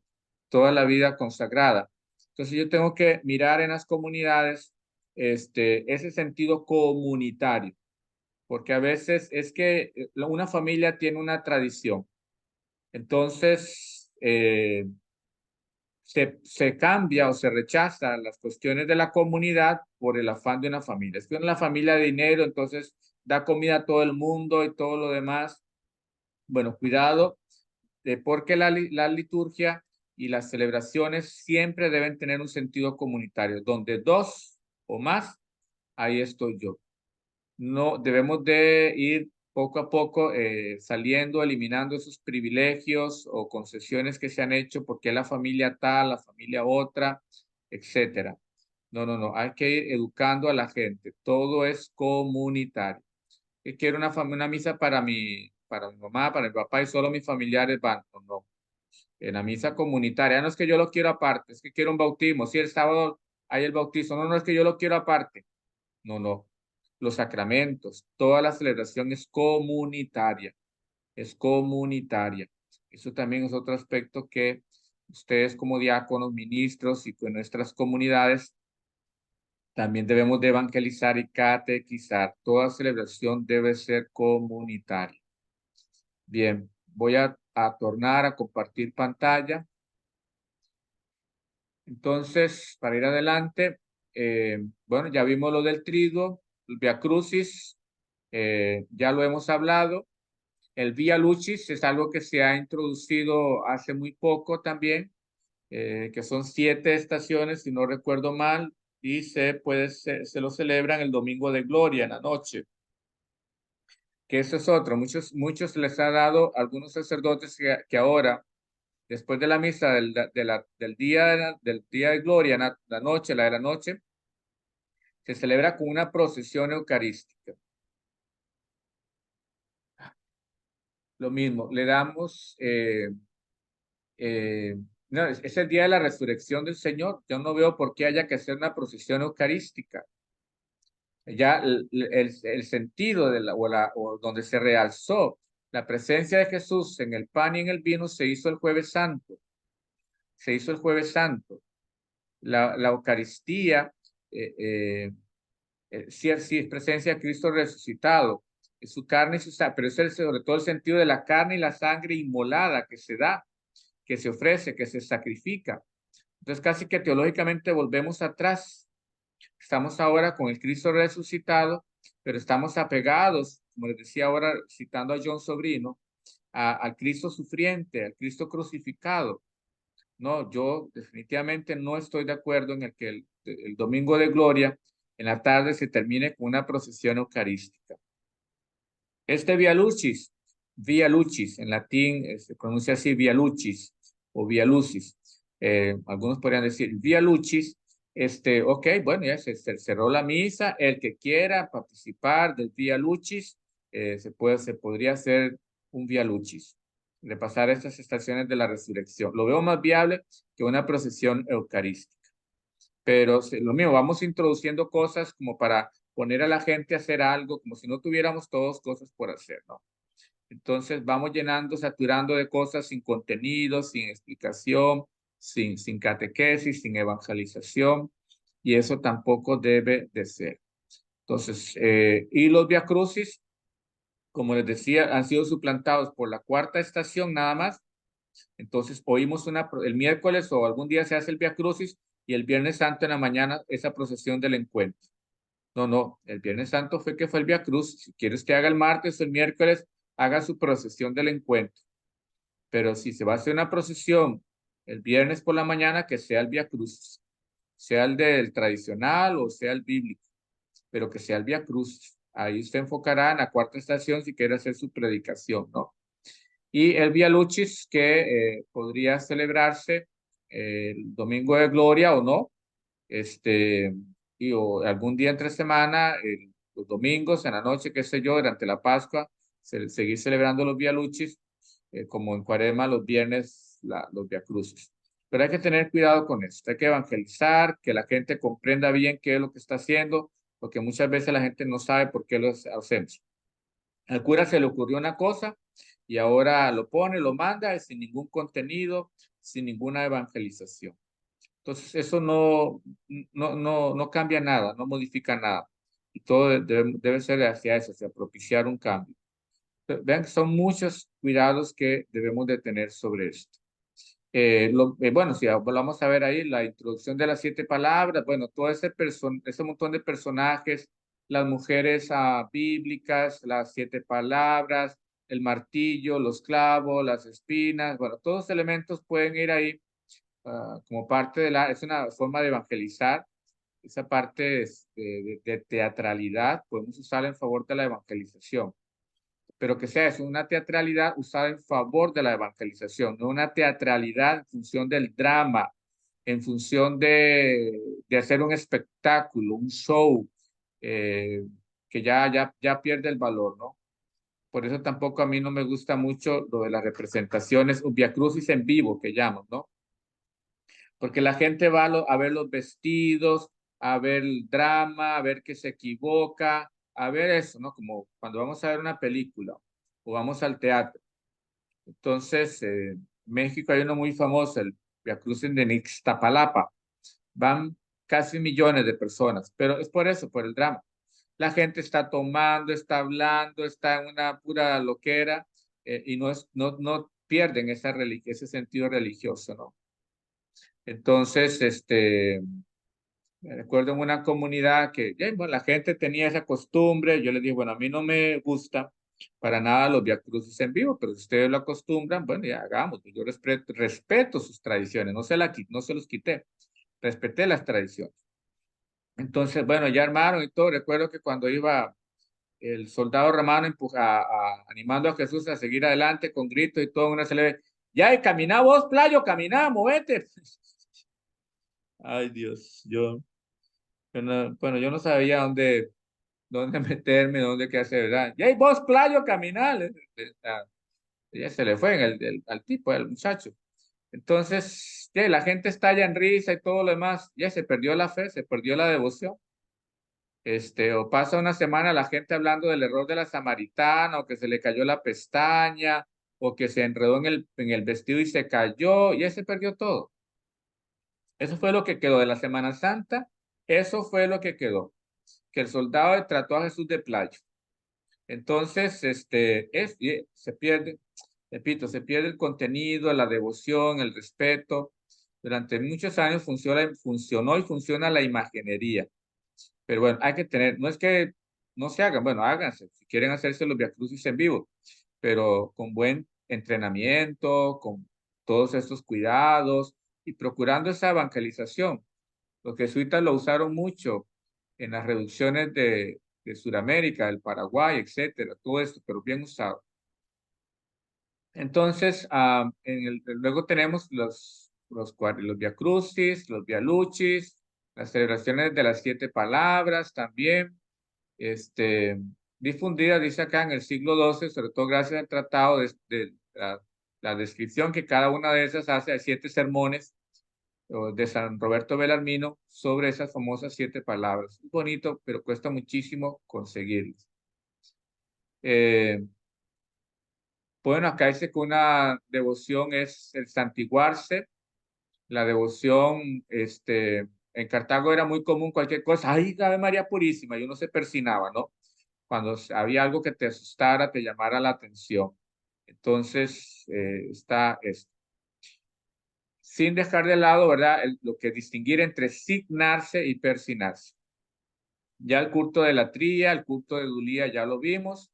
toda la vida consagrada. Entonces yo tengo que mirar en las comunidades ese sentido comunitario, porque a veces es que una familia tiene una tradición. Entonces, se cambia o se rechaza las cuestiones de la comunidad por el afán de una familia. Es que una familia de dinero, entonces da comida a todo el mundo y todo lo demás. Bueno, cuidado, porque la liturgia y las celebraciones siempre deben tener un sentido comunitario, donde dos o más, ahí estoy yo. No debemos de ir poco a poco saliendo, eliminando esos privilegios o concesiones que se han hecho porque la familia tal, la familia otra, etcétera. No, no, no. Hay que ir educando a la gente. Todo es comunitario. Que quiero una misa para mi mamá, para mi papá y solo mis familiares van. No, no. En la misa comunitaria. No es que yo lo quiero aparte, es que quiero un bautismo. Si el sábado hay el bautizo. No, no es que yo lo quiero aparte. No, no. Los sacramentos, toda la celebración es comunitaria, es comunitaria. Eso también es otro aspecto que ustedes como diáconos, ministros y con nuestras comunidades también debemos de evangelizar y catequizar. Toda celebración debe ser comunitaria. Bien, voy a tornar a compartir pantalla. Entonces, para ir adelante, bueno, ya vimos lo del triduo, el Via Crucis, ya lo hemos hablado. El Via Lucis es algo que se ha introducido hace muy poco también, que son 7 estaciones, si no recuerdo mal, y se lo celebran el Domingo de Gloria en la noche. Que eso es otro, muchos les ha dado algunos sacerdotes que ahora, después de la misa del día de Gloria, la noche, la de la noche, se celebra con una procesión eucarística. Lo mismo, le damos, no, es el día de la resurrección del Señor. Yo no veo por qué haya que hacer una procesión eucarística. Ya el sentido de o donde se realzó la presencia de Jesús en el pan y en el vino se hizo el Jueves Santo. Se hizo el Jueves Santo. La Eucaristía, sí es presencia de Cristo resucitado, es su carne y su sangre, pero es sobre todo el sentido de la carne y la sangre inmolada que se da, que se ofrece, que se sacrifica. Entonces casi que teológicamente volvemos atrás. Estamos ahora con el Cristo resucitado, pero estamos apegados, como les decía ahora, citando a John Sobrino, al Cristo sufriente, al Cristo crucificado. No, yo definitivamente no estoy de acuerdo en el que el Domingo de Gloria en la tarde se termine con una procesión eucarística. Este Via Lucis, en latín se pronuncia así Via Lucis o Via Lucis. Algunos podrían decir Via Lucis. Ok, bueno, ya se cerró la misa. El que quiera participar del Via Lucis, se podría hacer un Via Lucis, repasar estas estaciones de la resurrección. Lo veo más viable que una procesión eucarística. Pero lo mismo, vamos introduciendo cosas como para poner a la gente a hacer algo, como si no tuviéramos todos cosas por hacer, ¿no? Entonces vamos llenando, saturando de cosas sin contenido, sin explicación, sin catequesis, sin evangelización, y eso tampoco debe de ser. Entonces, y los Via Crucis, como les decía, han sido suplantados por la cuarta estación nada más. Entonces, oímos el miércoles o algún día se hace el Via Crucis y el Viernes Santo en la mañana esa procesión del encuentro. No, el Viernes Santo fue el Vía Cruz. Si quieres que haga el martes o el miércoles, haga su procesión del encuentro. Pero si se va a hacer una procesión el viernes por la mañana, que sea el Vía Cruz, sea el del tradicional o sea el bíblico, pero que sea el Vía Cruz. Ahí usted enfocará en la cuarta estación si quiere hacer su predicación, ¿no? Y el Vía Lucis, que podría celebrarse el Domingo de Gloria o no, o algún día entre semana, los domingos, en la noche, qué sé yo, durante la Pascua, seguir celebrando los Vía Lucis, como en Cuaresma, los viernes, los Vía Crucis. Pero hay que tener cuidado con esto, hay que evangelizar, que la gente comprenda bien qué es lo que está haciendo, porque muchas veces la gente no sabe por qué lo hacemos. Al cura se le ocurrió una cosa y ahora lo pone, lo manda sin ningún contenido, sin ninguna evangelización. Entonces, eso no cambia nada, no modifica nada. Y todo debe ser hacia eso, hacia propiciar un cambio. Pero vean que son muchos cuidados que debemos de tener sobre esto. Bueno, si vamos a ver ahí la introducción de las 7 palabras, bueno, todo ese montón de personajes, las mujeres bíblicas, las 7 palabras, el martillo, los clavos, las espinas, bueno, todos los elementos pueden ir ahí como parte es una forma de evangelizar, esa parte de teatralidad, podemos usarla en favor de la evangelización, pero que sea es una teatralidad usada en favor de la evangelización, no una teatralidad en función del drama, en función de hacer un espectáculo, un show, que ya pierde el valor, ¿no? Por eso tampoco a mí no me gusta mucho lo de las representaciones, un Via Crucis en vivo que llaman, ¿no? Porque la gente va a ver los vestidos, a ver el drama, a ver que se equivoca, a ver eso, ¿no? Como cuando vamos a ver una película o vamos al teatro. Entonces, México hay uno muy famoso, el Via Crucis de Ixtapalapa. Van casi millones de personas, pero es por eso, por el drama. La gente está tomando, está hablando, está en una pura loquera, y no pierden ese sentido religioso, ¿no? Entonces, me recuerdo en una comunidad que bueno, la gente tenía esa costumbre. Yo les dije, bueno, a mí no me gusta para nada los viacrucis en vivo, pero si ustedes lo acostumbran, bueno, ya hagamos. Yo respeto sus tradiciones, no se los quité, respeté las tradiciones. Entonces, bueno, ya armaron y todo. Recuerdo que cuando iba el soldado romano animando a Jesús a seguir adelante con gritos y todo, una se le ve, ya, y camina vos, playo, camina, movete. Ay, Dios, bueno, yo no sabía dónde meterme, dónde qué hacer, ¿verdad? Y ahí vos, playo, caminar. Ya se le fue al tipo, al muchacho. Entonces, ya, la gente estalla en risa y todo lo demás. Ya se perdió la fe, se perdió la devoción. O pasa una semana la gente hablando del error de la samaritana, o que se le cayó la pestaña, o que se enredó en el vestido y se cayó. Ya se perdió todo. Eso fue lo que quedó de la Semana Santa. Eso fue lo que quedó. Que el soldado trató a Jesús de playo. Entonces, se pierde, repito, se pierde el contenido, la devoción, el respeto. Durante muchos años funcionó y funciona la imaginería. Pero bueno, hay que tener, no es que no se hagan, bueno, háganse, si quieren hacerse los Via Crucis en vivo, pero con buen entrenamiento, con todos estos cuidados y procurando esa evangelización. Los jesuitas lo usaron mucho en las reducciones de Sudamérica, del Paraguay, etcétera, todo esto, pero bien usado. Entonces, luego tenemos los Via Crucis, los Via Lucis, las celebraciones de las 7 palabras también, difundidas, dice acá, en el siglo XII, sobre todo gracias al tratado de la descripción que cada una de esas hace de 7 sermones de San Roberto Belarmino sobre esas famosas 7 palabras. Es bonito, pero cuesta muchísimo conseguirlas. Bueno, acá dice que una devoción es el santiguarse. La devoción, en Cartago era muy común cualquier cosa. ¡Ay, Ave María Purísima! Y uno se persinaba, ¿no? Cuando había algo que te asustara, te llamara la atención. Entonces, está esto. Sin dejar de lado, ¿verdad? Lo que distinguir entre signarse y persinarse. Ya el culto de latría, el culto de Dulía ya lo vimos.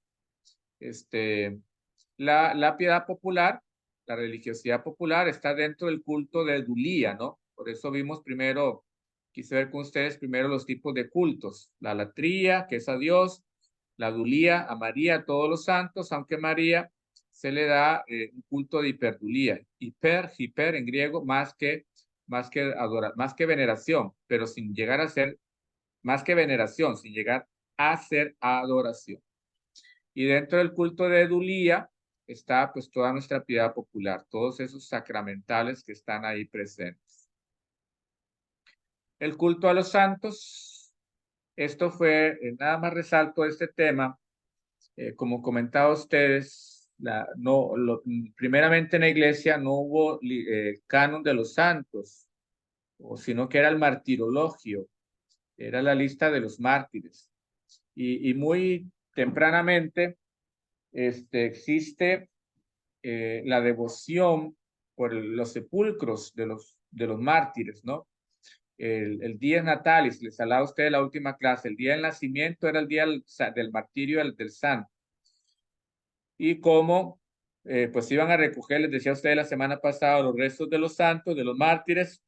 La piedad popular, la religiosidad popular está dentro del culto de Dulía, ¿no? Por eso vimos primero, quise ver con ustedes primero los tipos de cultos. La latría, que es a Dios, la Dulía, a María, a todos los santos, aunque María se le da un culto de hiperdulía. Hiper en griego, más que veneración, pero sin llegar a ser, más que veneración, sin llegar a ser adoración. Y dentro del culto de Dulía está pues toda nuestra piedad popular, todos esos sacramentales que están ahí presentes. El culto a los santos, esto fue, nada más resalto este tema, como comentaba ustedes, primeramente en la iglesia no hubo canon de los santos, sino que era el martirologio, era la lista de los mártires. Y muy tempranamente existe la devoción por los sepulcros de los mártires, ¿no? El día natalis, les hablaba a ustedes la última clase, el día del nacimiento era el día del martirio del santo. Y como pues iban a recoger, les decía a ustedes la semana pasada, los restos de los santos, de los mártires,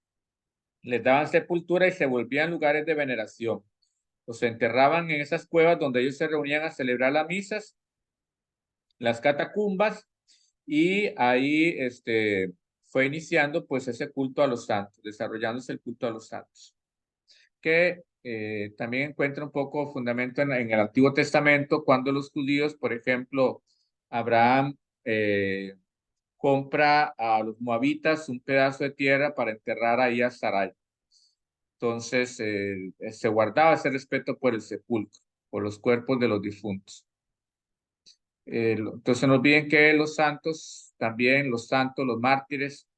les daban sepultura y se volvían lugares de veneración. Los enterraban en esas cuevas donde ellos se reunían a celebrar las misas, las catacumbas, y ahí fue iniciando pues ese culto a los santos, desarrollándose el culto a los santos, que también encuentra un poco fundamento en el Antiguo Testamento, cuando los judíos, por ejemplo, Abraham compra a los moabitas un pedazo de tierra para enterrar ahí a Sarai. Entonces se guardaba ese respeto por el sepulcro, por los cuerpos de los difuntos. Entonces no olviden que los santos, también los santos, los mártires,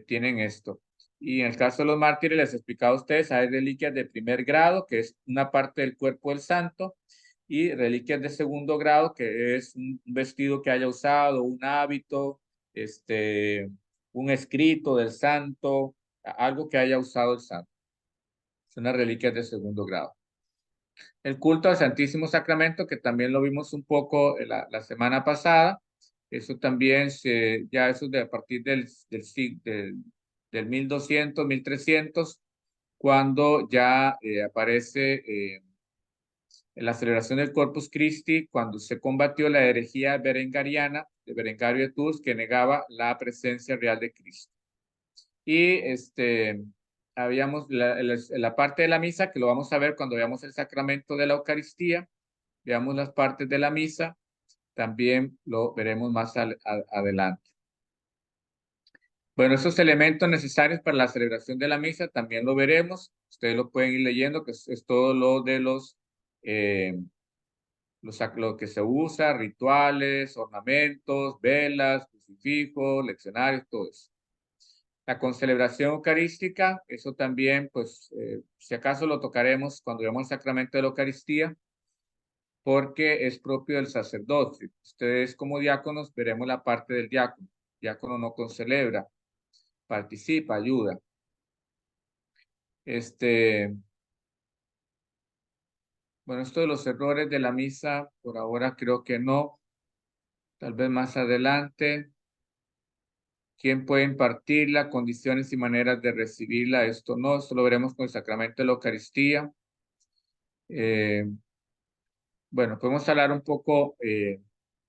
tienen esto. Y en el caso de los mártires, les he explicado a ustedes, hay reliquias de primer grado, que es una parte del cuerpo del santo, y reliquias de segundo grado, que es un vestido que haya usado, un hábito, un escrito del santo, algo que haya usado el santo. Son las reliquias de segundo grado. El culto al Santísimo Sacramento, que también lo vimos un poco la semana pasada, eso también ya eso de a partir del 1200, 1300, cuando ya aparece en la celebración del Corpus Christi, cuando se combatió la herejía berengariana de Berengario de Tours, que negaba la presencia real de Cristo. Y habíamos la parte de la misa, que lo vamos a ver cuando veamos el sacramento de la Eucaristía, veamos las partes de la misa, también lo veremos más adelante. Bueno, esos elementos necesarios para la celebración de la misa también lo veremos. Ustedes lo pueden ir leyendo, que es todo lo de lo que se usa, rituales, ornamentos, velas, crucifijos, leccionarios, todo eso. La concelebración eucarística, eso también, pues, si acaso lo tocaremos cuando veamos el sacramento de la Eucaristía, porque es propio del sacerdocio. Ustedes como diáconos veremos la parte del diácono. El diácono no concelebra, participa, ayuda. Bueno, esto de los errores de la misa, por ahora creo que no. Tal vez más adelante. ¿Quién puede impartirla? Condiciones y maneras de recibirla. Esto no, esto lo veremos con el sacramento de la Eucaristía. Bueno, podemos hablar un poco de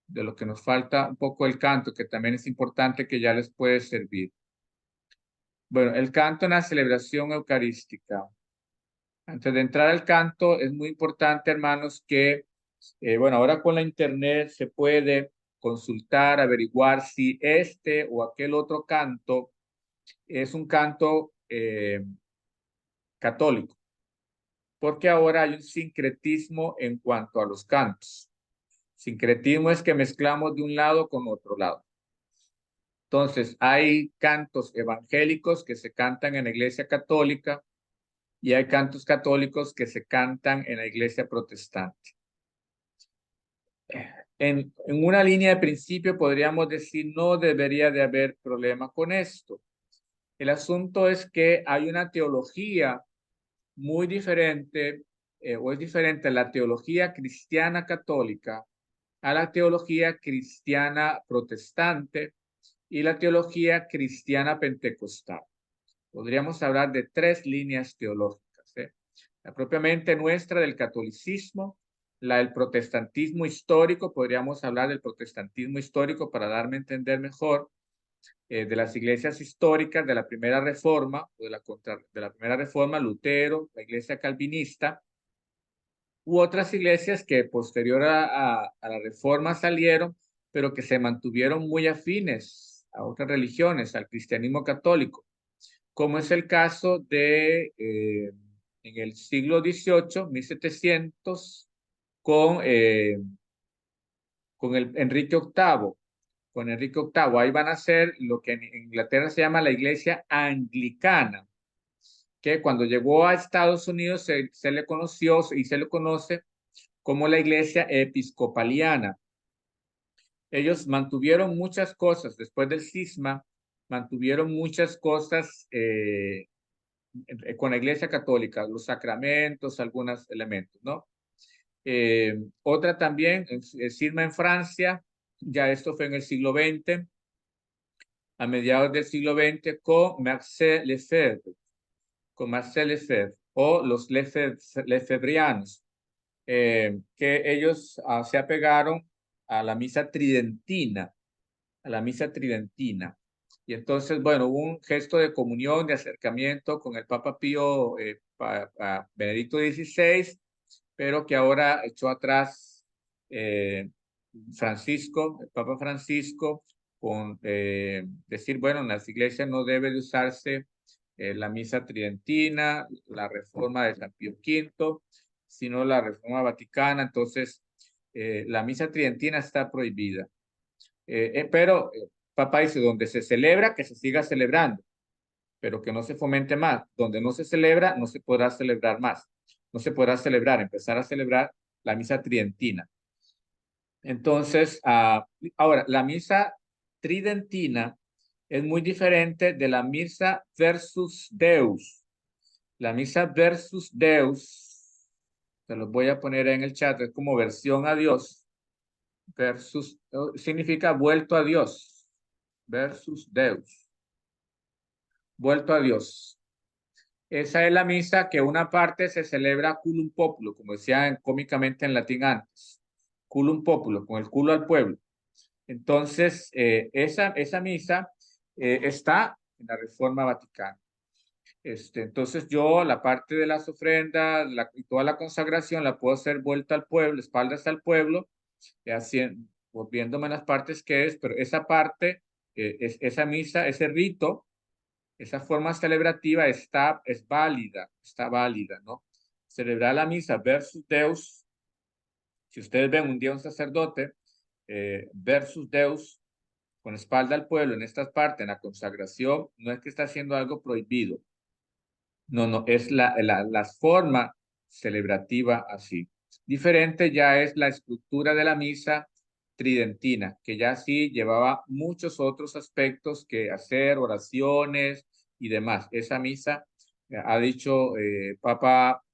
lo que nos falta, un poco el canto, que también es importante, que ya les puede servir. Bueno, el canto en la celebración eucarística. Antes de entrar al canto, es muy importante, hermanos, que, bueno, ahora con la internet se puede consultar, averiguar si este o aquel otro canto es un canto católico, porque ahora hay un sincretismo en cuanto a los cantos. Sincretismo es que mezclamos de un lado con otro lado. Entonces, hay cantos evangélicos que se cantan en la iglesia católica y hay cantos católicos que se cantan en la iglesia protestante. En una línea de principio podríamos decir no debería de haber problema con esto. El asunto es que hay una teología muy diferente o es diferente la teología cristiana católica a la teología cristiana protestante y la teología cristiana pentecostal. Podríamos hablar de 3 líneas teológicas, ¿eh? La propiamente nuestra del catolicismo, la del protestantismo histórico, podríamos hablar del protestantismo histórico para darme a entender mejor, de las iglesias históricas de la primera reforma, o de la primera reforma, Lutero, la iglesia calvinista, u otras iglesias que posterior a la reforma salieron, pero que se mantuvieron muy afines a otras religiones, al cristianismo católico, como es el caso de en el siglo XVIII, 1700, con Enrique VIII. Con Enrique VIII, ahí van a ser lo que en Inglaterra se llama la iglesia anglicana, que cuando llegó a Estados Unidos se le conoció y se le conoce como la iglesia episcopaliana. Ellos mantuvieron muchas cosas después del cisma, mantuvieron muchas cosas con la iglesia católica, los sacramentos, algunos elementos, ¿no? Otra también, el cisma en Francia, ya esto fue en el siglo XX, a mediados del siglo XX, con Marcel Lefebvre, o los lefebrianos, que ellos se apegaron a la misa tridentina, Y entonces, bueno, hubo un gesto de comunión, de acercamiento con el Papa Pío, Benedicto XVI, pero que ahora echó atrás Francisco, el Papa Francisco, con decir, bueno, en las iglesias no debe de usarse la misa tridentina, la reforma de San Pío V, sino la reforma vaticana. Entonces, la misa tridentina está prohibida. Pero Papa dice, donde se celebra, que se siga celebrando, pero que no se fomente más. Donde no se celebra, no se podrá celebrar más. No se podrá celebrar, empezar a celebrar la misa tridentina. Entonces, ahora, la misa tridentina es muy diferente de la misa versus Deus. La misa versus Deus, se los voy a poner en el chat, es como versión a Dios. Versus, significa vuelto a Dios. Versus Deus. Vuelto a Dios. Esa es la misa que una parte se celebra culum populo, como decían cómicamente en latín antes. Culum populo, con el culo al pueblo. Entonces, esa misa está en la Reforma Vaticana. Entonces yo la parte de las ofrendas y toda la consagración la puedo hacer vuelta al pueblo, espaldas al pueblo, volviéndome las partes que es, pero esa parte, esa misa, ese rito, esa forma celebrativa es válida, ¿no? Celebrar la misa versus Deus, si ustedes ven un día un sacerdote versus Deus, con espalda al pueblo en estas partes, en la consagración, no es que está haciendo algo prohibido. No, es la forma celebrativa así. Diferente ya es la estructura de la misa tridentina, que ya sí llevaba muchos otros aspectos que hacer, oraciones y demás. Esa misa, ha dicho Papa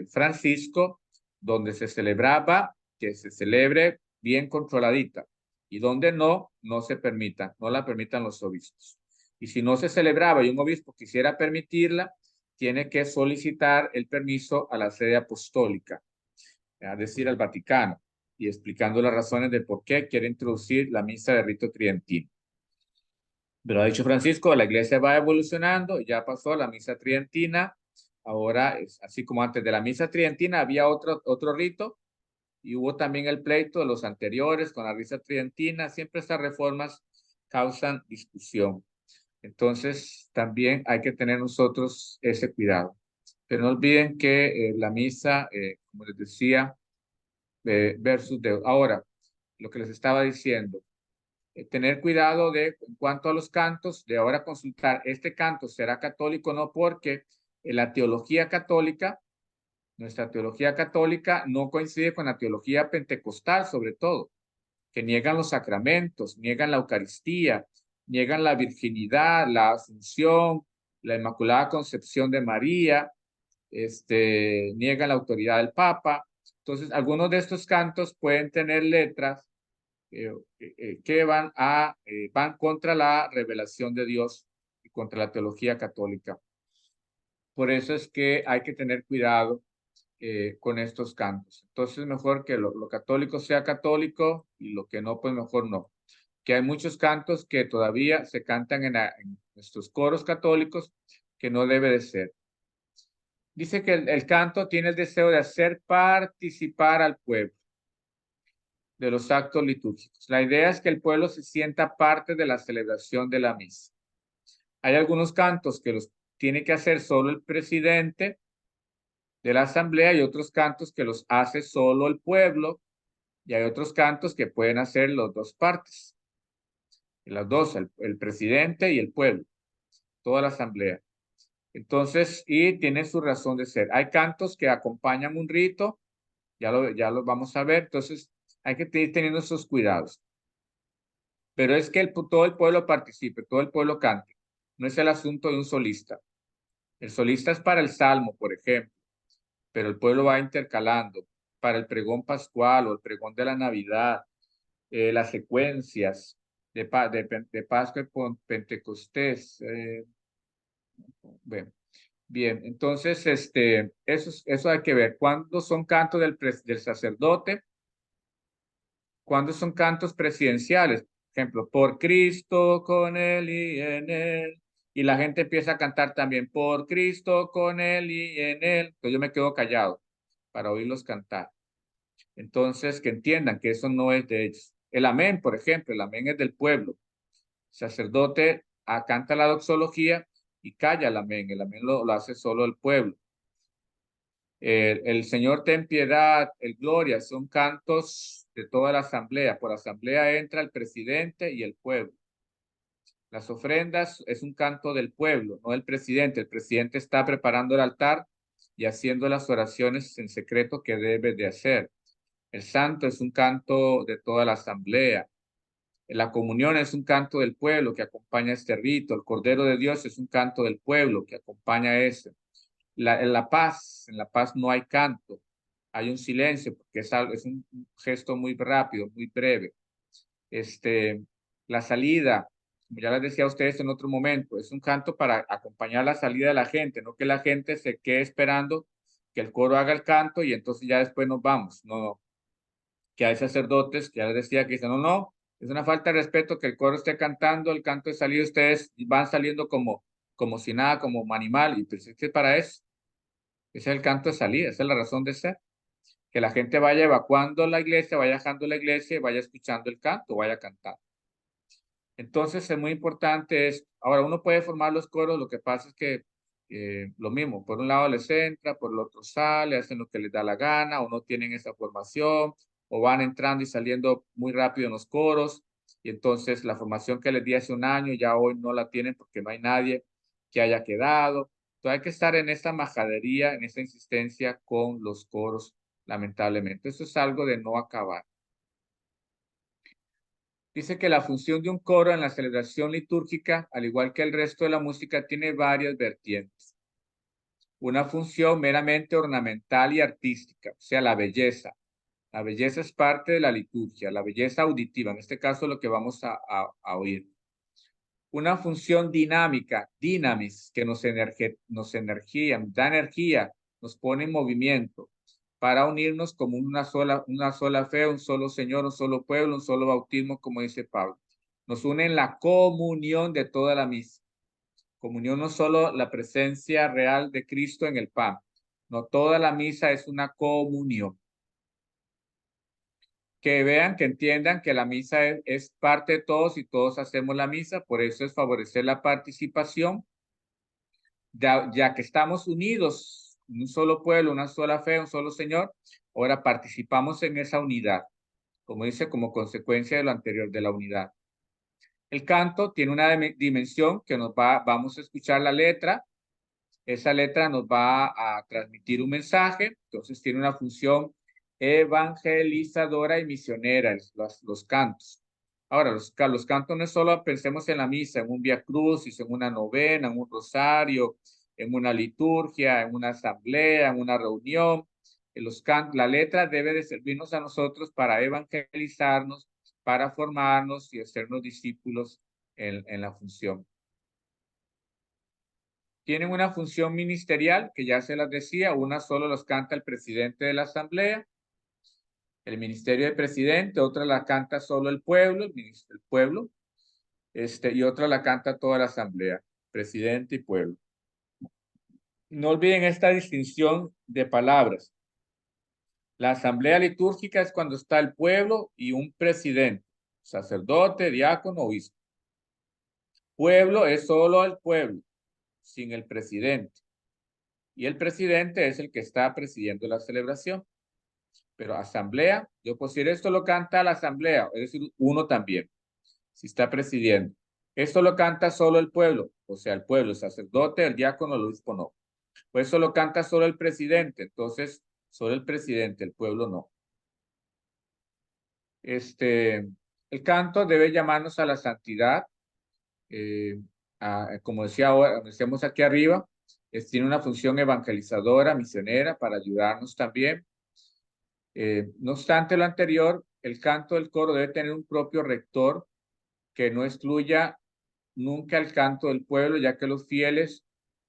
Francisco, donde se celebraba, que se celebre bien controladita, y donde no se permita, no la permitan los obispos. Y si no se celebraba y un obispo quisiera permitirla, tiene que solicitar el permiso a la sede apostólica, es decir, al Vaticano, y explicando las razones de por qué quiere introducir la misa de rito tridentino. Pero ha dicho Francisco, la iglesia va evolucionando, ya pasó la misa tridentina, ahora es así como antes de la misa tridentina había otro rito, y hubo también el pleito de los anteriores con la misa tridentina. Siempre estas reformas causan discusión. Entonces, también hay que tener nosotros ese cuidado. Pero no olviden que la misa, como les decía, versus Deus. Ahora, lo que les estaba diciendo, tener cuidado en cuanto a los cantos, de ahora consultar, este canto será católico o no, porque la teología católica, nuestra teología católica no coincide con la teología pentecostal, sobre todo, que niegan los sacramentos, niegan la Eucaristía, niegan la virginidad, la Asunción, la Inmaculada Concepción de María, niegan la autoridad del Papa. Entonces, algunos de estos cantos pueden tener letras que van contra la revelación de Dios y contra la teología católica. Por eso es que hay que tener cuidado con estos cantos. Entonces, mejor que lo católico sea católico y lo que no, pues mejor no. Que hay muchos cantos que todavía se cantan en nuestros coros católicos que no debe de ser. Dice que el canto tiene el deseo de hacer participar al pueblo de los actos litúrgicos. La idea es que el pueblo se sienta parte de la celebración de la misa. Hay algunos cantos que los tiene que hacer solo el presidente de la asamblea y otros cantos que los hace solo el pueblo y hay otros cantos que pueden hacer las dos partes. Las dos, el presidente y el pueblo, toda la asamblea. Entonces, y tiene su razón de ser. Hay cantos que acompañan un rito, ya lo vamos a ver, entonces hay que ir teniendo esos cuidados. Pero es que todo el pueblo participe, todo el pueblo cante. No es el asunto de un solista. El solista es para el salmo, por ejemplo, pero el pueblo va intercalando para el pregón pascual o el pregón de la Navidad, las secuencias de Pascua y Pentecostés. Bueno, bien, entonces eso hay que ver. ¿Cuándo son cantos del sacerdote? ¿Cuándo son cantos presidenciales? Por ejemplo, por Cristo, con Él y en Él. Y la gente empieza a cantar también, por Cristo, con Él y en Él. Entonces yo me quedo callado para oírlos cantar. Entonces, que entiendan que eso no es de ellos. El amén, por ejemplo, el amén es del pueblo. El sacerdote canta la doxología y calla el amén. El amén lo hace solo el pueblo. El Señor ten piedad, el gloria, son cantos de toda la asamblea. Por asamblea entra el presidente y el pueblo. Las ofrendas es un canto del pueblo, no del presidente. El presidente está preparando el altar y haciendo las oraciones en secreto que debe de hacer. El santo es un canto de toda la asamblea. La comunión es un canto del pueblo que acompaña este rito. El Cordero de Dios es un canto del pueblo que acompaña ese. En la paz no hay canto, hay un silencio, porque es un gesto muy rápido, muy breve. La salida, como ya les decía a ustedes en otro momento, es un canto para acompañar la salida de la gente, no que la gente se quede esperando que el coro haga el canto y entonces ya después nos vamos. No, no. Que hay sacerdotes que ya les decía que dicen, no, no, es una falta de respeto que el coro esté cantando, el canto de salida, ustedes van saliendo como si nada, como animal, y pues es que para eso. Ese es el canto de salida, esa es la razón de ser. Que la gente vaya evacuando la iglesia, vaya dejando la iglesia y vaya escuchando el canto, vaya cantando. Entonces es muy importante esto. Ahora, uno puede formar los coros, lo que pasa es que lo mismo, por un lado les entra, por el otro sale, hacen lo que les da la gana, o no tienen esa formación, o van entrando y saliendo muy rápido en los coros, y entonces la formación que les di hace un año ya hoy no la tienen porque no hay nadie que haya quedado. Entonces hay que estar en esta majadería, en esta insistencia con los coros, lamentablemente. Eso es algo de no acabar. Dice que la función de un coro en la celebración litúrgica, al igual que el resto de la música, tiene varias vertientes. Una función meramente ornamental y artística, o sea, la belleza. La belleza es parte de la liturgia, la belleza auditiva, en este caso lo que vamos a oír. Una función dinámica, dinamis, que nos da energía, nos pone en movimiento para unirnos como una sola fe, un solo Señor, un solo pueblo, un solo bautismo, como dice Pablo. Nos une en la comunión de toda la misa. Comunión no solo la presencia real de Cristo en el pan, no, toda la misa es una comunión. Que vean, que entiendan que la misa es parte de todos y todos hacemos la misa, por eso es favorecer la participación, ya que estamos unidos, un solo pueblo, una sola fe, un solo Señor, ahora participamos en esa unidad, como dice, como consecuencia de lo anterior, de la unidad. El canto tiene una dimensión que vamos a escuchar la letra, esa letra nos va a transmitir un mensaje, entonces tiene una función evangelizadora y misionera, los cantos. Ahora, los cantos no es solo pensemos en la misa, en un Vía Crucis, en una novena, en un rosario, en una liturgia, en una asamblea, en una reunión. La letra debe de servirnos a nosotros para evangelizarnos, para formarnos y hacernos discípulos en la función. Tienen una función ministerial, que ya se las decía, una solo los canta el presidente de la asamblea, el ministerio del presidente, otra la canta solo el pueblo, el pueblo, y otra la canta toda la asamblea, presidente y pueblo. No olviden esta distinción de palabras. La asamblea litúrgica es cuando está el pueblo y un presidente, sacerdote, diácono, obispo. Pueblo es solo el pueblo, sin el presidente. Y el presidente es el que está presidiendo la celebración. Pero asamblea, yo puedo decir, esto lo canta la asamblea, es decir, uno también, si está presidiendo. Esto lo canta solo el pueblo, o sea, el pueblo, el sacerdote, el diácono, el obispo no. Pues eso lo canta solo el presidente, entonces solo el presidente, el pueblo no. El canto debe llamarnos a la santidad, como decía ahora, decíamos aquí arriba, tiene una función evangelizadora, misionera, para ayudarnos también. No obstante lo anterior, el canto del coro debe tener un propio rector que no excluya nunca el canto del pueblo, ya que los fieles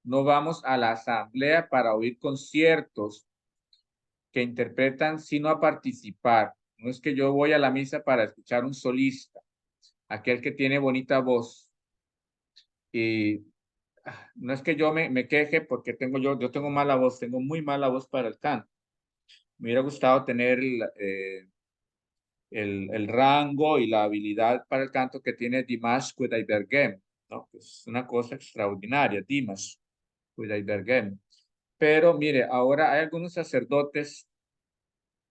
no vamos a la asamblea para oír conciertos que interpretan, sino a participar. No es que yo voy a la misa para escuchar un solista, aquel que tiene bonita voz. Y no es que yo me queje porque yo tengo mala voz, tengo muy mala voz para el canto. Me hubiera gustado tener el rango y la habilidad para el canto que tiene Dimash Kudaibergen, ¿no? Es una cosa extraordinaria, Dimash Kudaibergen. Pero mire, ahora hay algunos sacerdotes,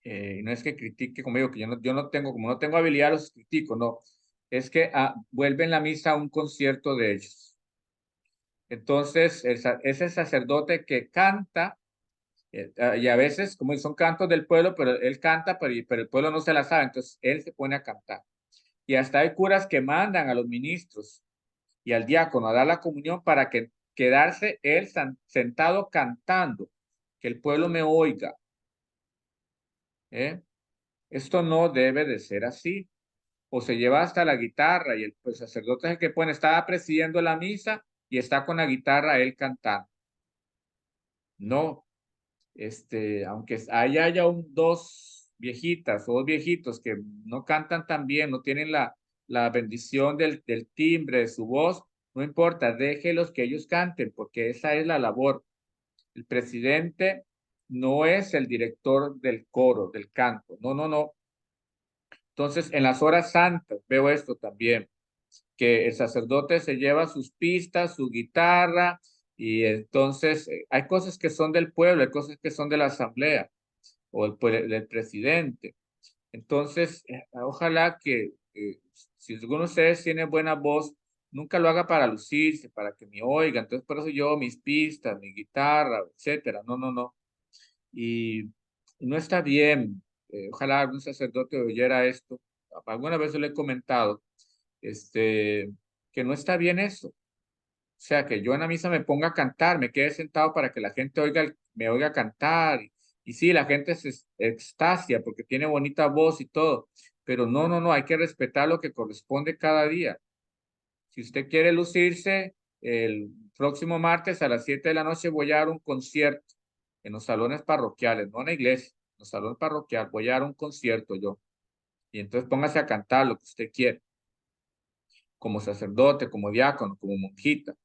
no es que critique, como digo, que yo no tengo, como no tengo habilidad, los critico, no. Es que vuelven la misa a un concierto de ellos. Entonces, ese sacerdote que canta, y a veces, como son cantos del pueblo, pero él canta, pero el pueblo no se la sabe, entonces él se pone a cantar. Y hasta hay curas que mandan a los ministros y al diácono a dar la comunión para quedarse él sentado cantando, que el pueblo me oiga. Esto no debe de ser así. O se lleva hasta la guitarra y el sacerdote es el que pone, estaba presidiendo la misa y está con la guitarra él cantando. No, aunque haya dos viejitas o dos viejitos que no cantan tan bien, no tienen la bendición del timbre de su voz, no importa, déjelos que ellos canten, porque esa es la labor. El presidente no es el director del coro, del canto, no, no, no. Entonces, en las horas santas veo esto también, que el sacerdote se lleva sus pistas, su guitarra, y entonces hay cosas que son del pueblo, hay cosas que son de la asamblea o del presidente. Entonces, ojalá que si alguno de ustedes tiene buena voz, nunca lo haga para lucirse, para que me oigan. Entonces, por eso yo, mis pistas, mi guitarra, etcétera. No, no, no. Y no está bien. Ojalá algún sacerdote oyera esto. Alguna vez le he comentado, que no está bien eso. O sea, que yo en la misa me ponga a cantar, me quede sentado para que la gente me oiga cantar. Y sí, la gente se extasia porque tiene bonita voz y todo. Pero no, no, no, hay que respetar lo que corresponde cada día. Si usted quiere lucirse, el próximo martes a las 7 de la noche voy a dar un concierto en los salones parroquiales, no en la iglesia, en los salones parroquiales. Voy a dar un concierto yo. Y entonces póngase a cantar lo que usted quiere, como sacerdote, como diácono, como monjita.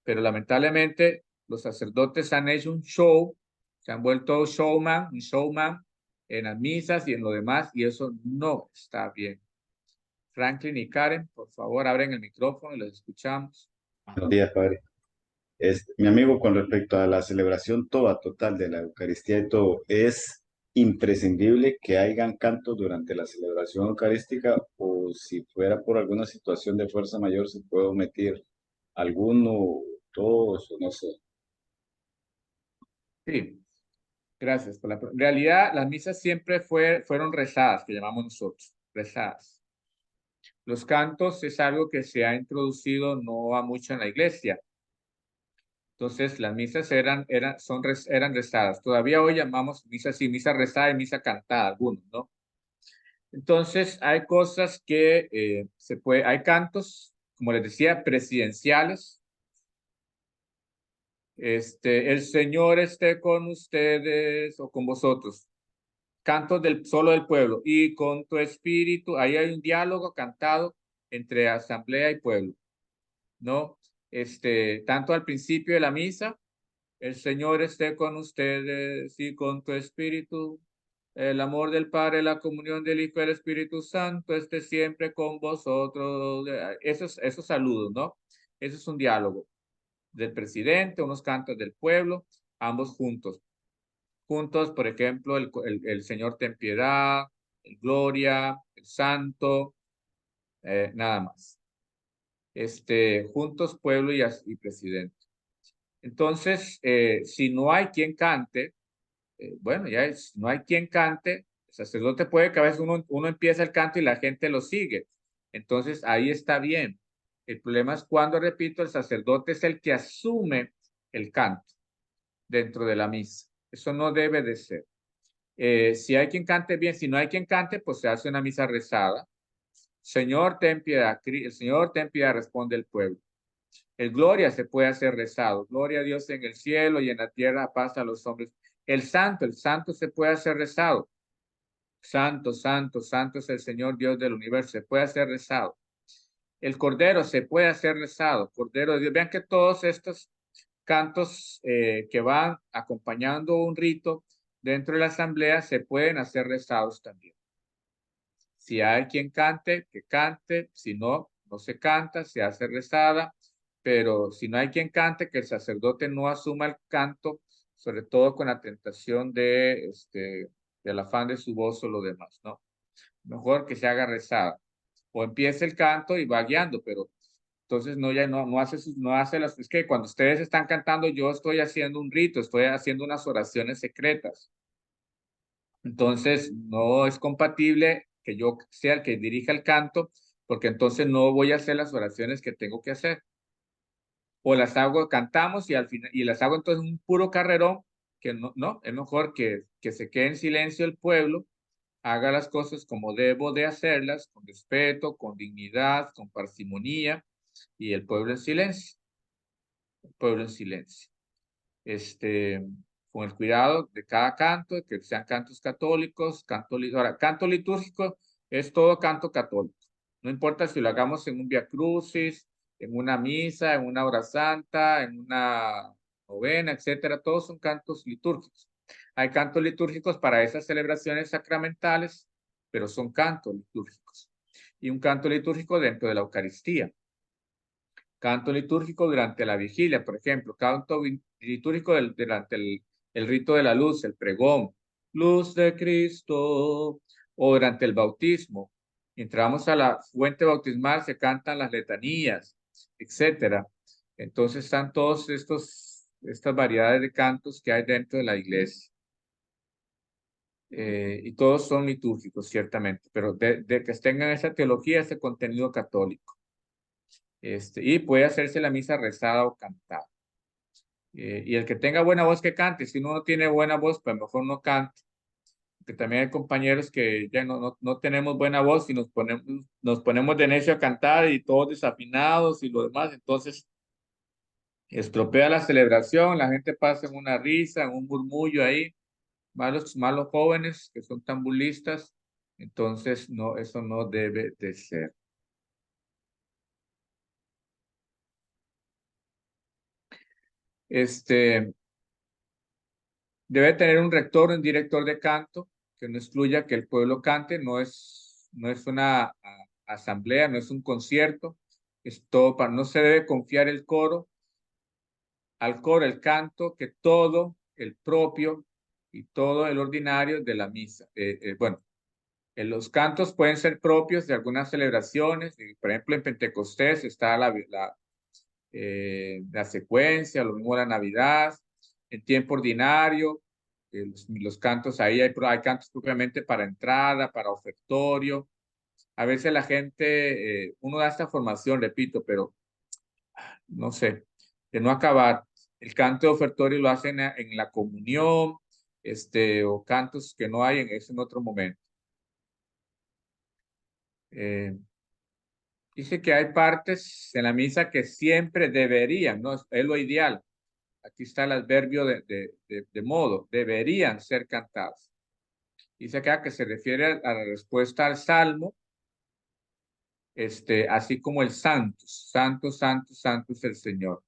Pero lamentablemente los sacerdotes han hecho un show, se han vuelto un showman en las misas y en lo demás, y eso no está bien. Franklin y Karen, por favor, abren el micrófono y los escuchamos. Buenos días, padre. Mi amigo, con respecto a la celebración toda, total de la Eucaristía y todo, ¿es imprescindible que hayan cantos durante la celebración eucarística o si fuera por alguna situación de fuerza mayor se puede omitir alguno, todos o no sé? Sí, gracias. En realidad, las misas siempre fueron rezadas, que llamamos nosotros, rezadas. Los cantos es algo que se ha introducido no a mucho en la iglesia. Entonces, las misas eran rezadas. Todavía hoy llamamos misa así, misa rezada y misa cantada, algunos, ¿no? Entonces, hay cosas que hay cantos, como les decía, presidenciales. El Señor esté con ustedes o con vosotros. Cantos solo del pueblo. Y con tu espíritu, ahí hay un diálogo cantado entre asamblea y pueblo, ¿no? Tanto al principio de la misa, el Señor esté con ustedes y con tu espíritu. El amor del Padre, la comunión del Hijo y del Espíritu Santo esté siempre con vosotros. Esos saludos, ¿no? Eso es un diálogo del presidente, unos cantos del pueblo, ambos juntos. Juntos, por ejemplo, el Señor ten piedad, el Gloria, el Santo, nada más. Juntos, pueblo y presidente. Entonces, si no hay quien cante, bueno, no hay quien cante, el sacerdote puede que a veces uno empieza el canto y la gente lo sigue. Entonces, ahí está bien. El problema es cuando, repito, el sacerdote es el que asume el canto dentro de la misa. Eso no debe de ser. Si hay quien cante bien, si no hay quien cante, pues se hace una misa rezada. Señor, ten piedad. El Señor, ten piedad, responde el pueblo. El gloria se puede hacer rezado. Gloria a Dios en el cielo y en la tierra paz a los hombres. El santo se puede hacer rezado. Santo, santo, santo es el Señor Dios del universo. Se puede hacer rezado. El cordero se puede hacer rezado. Cordero de Dios. Vean que todos estos cantos que van acompañando un rito dentro de la asamblea se pueden hacer rezados también. Si hay quien cante, que cante. Si no, no se canta, se hace rezada. Pero si no hay quien cante, que el sacerdote no asuma el canto, sobre todo con la tentación del afán de su voz o lo demás, ¿no? Mejor que se haga rezada. O empiece el canto y va guiando, pero entonces no hace las, es que cuando ustedes están cantando, yo estoy haciendo un rito, estoy haciendo unas oraciones secretas. Entonces, no es compatible que yo sea el que dirija el canto, porque entonces no voy a hacer las oraciones que tengo que hacer. O las hago, cantamos y al final, y las hago entonces un puro carrerón, que no, es mejor que se quede en silencio el pueblo, haga las cosas como debo de hacerlas, con respeto, con dignidad, con parsimonía, y el pueblo en silencio. El pueblo en silencio. Con el cuidado de cada canto, que sean cantos católicos, ahora, canto litúrgico es todo canto católico. No importa si lo hagamos en un Via Crucis, en una misa, en una hora santa, en una novena, etcétera, todos son cantos litúrgicos. Hay cantos litúrgicos para esas celebraciones sacramentales, pero son cantos litúrgicos. Y un canto litúrgico dentro de la Eucaristía. Canto litúrgico durante la vigilia, por ejemplo, canto litúrgico durante el rito de la luz, el pregón, luz de Cristo, o durante el bautismo. Entramos a la fuente bautismal, se cantan las letanías, etcétera. Entonces están todos estas variedades de cantos que hay dentro de la iglesia. Y todos son litúrgicos, ciertamente, pero de que tengan esa teología, ese contenido católico. Y puede hacerse la misa rezada o cantada. Y el que tenga buena voz que cante, si uno no tiene buena voz, pues mejor no cante. Porque también hay compañeros que ya no tenemos buena voz y nos ponemos de necio a cantar y todos desafinados y lo demás, entonces estropea la celebración, la gente pasa en una risa, en un murmullo ahí, malos jóvenes que son tan bulistas, entonces no, eso no debe de ser. Debe tener un rector o un director de canto que no excluya que el pueblo cante, no es una asamblea, no es un concierto, es todo no se debe confiar al coro, el canto, que todo el propio y todo el ordinario de la misa. Bueno, los cantos pueden ser propios de algunas celebraciones, por ejemplo en Pentecostés está la secuencia, lo mismo la Navidad, en tiempo ordinario, los cantos ahí, hay cantos propiamente para entrada, para ofertorio. A veces la gente, uno da esta formación, repito, pero no sé, de no acabar. El canto de ofertorio lo hacen en la comunión, o cantos que no hay en otro momento. Dice que hay partes en la misa que siempre deberían, ¿no? Es lo ideal. Aquí está el adverbio de modo, deberían ser cantados. Dice acá que se refiere a la respuesta al salmo, así como el santos, santo, santo, santo es el Señor.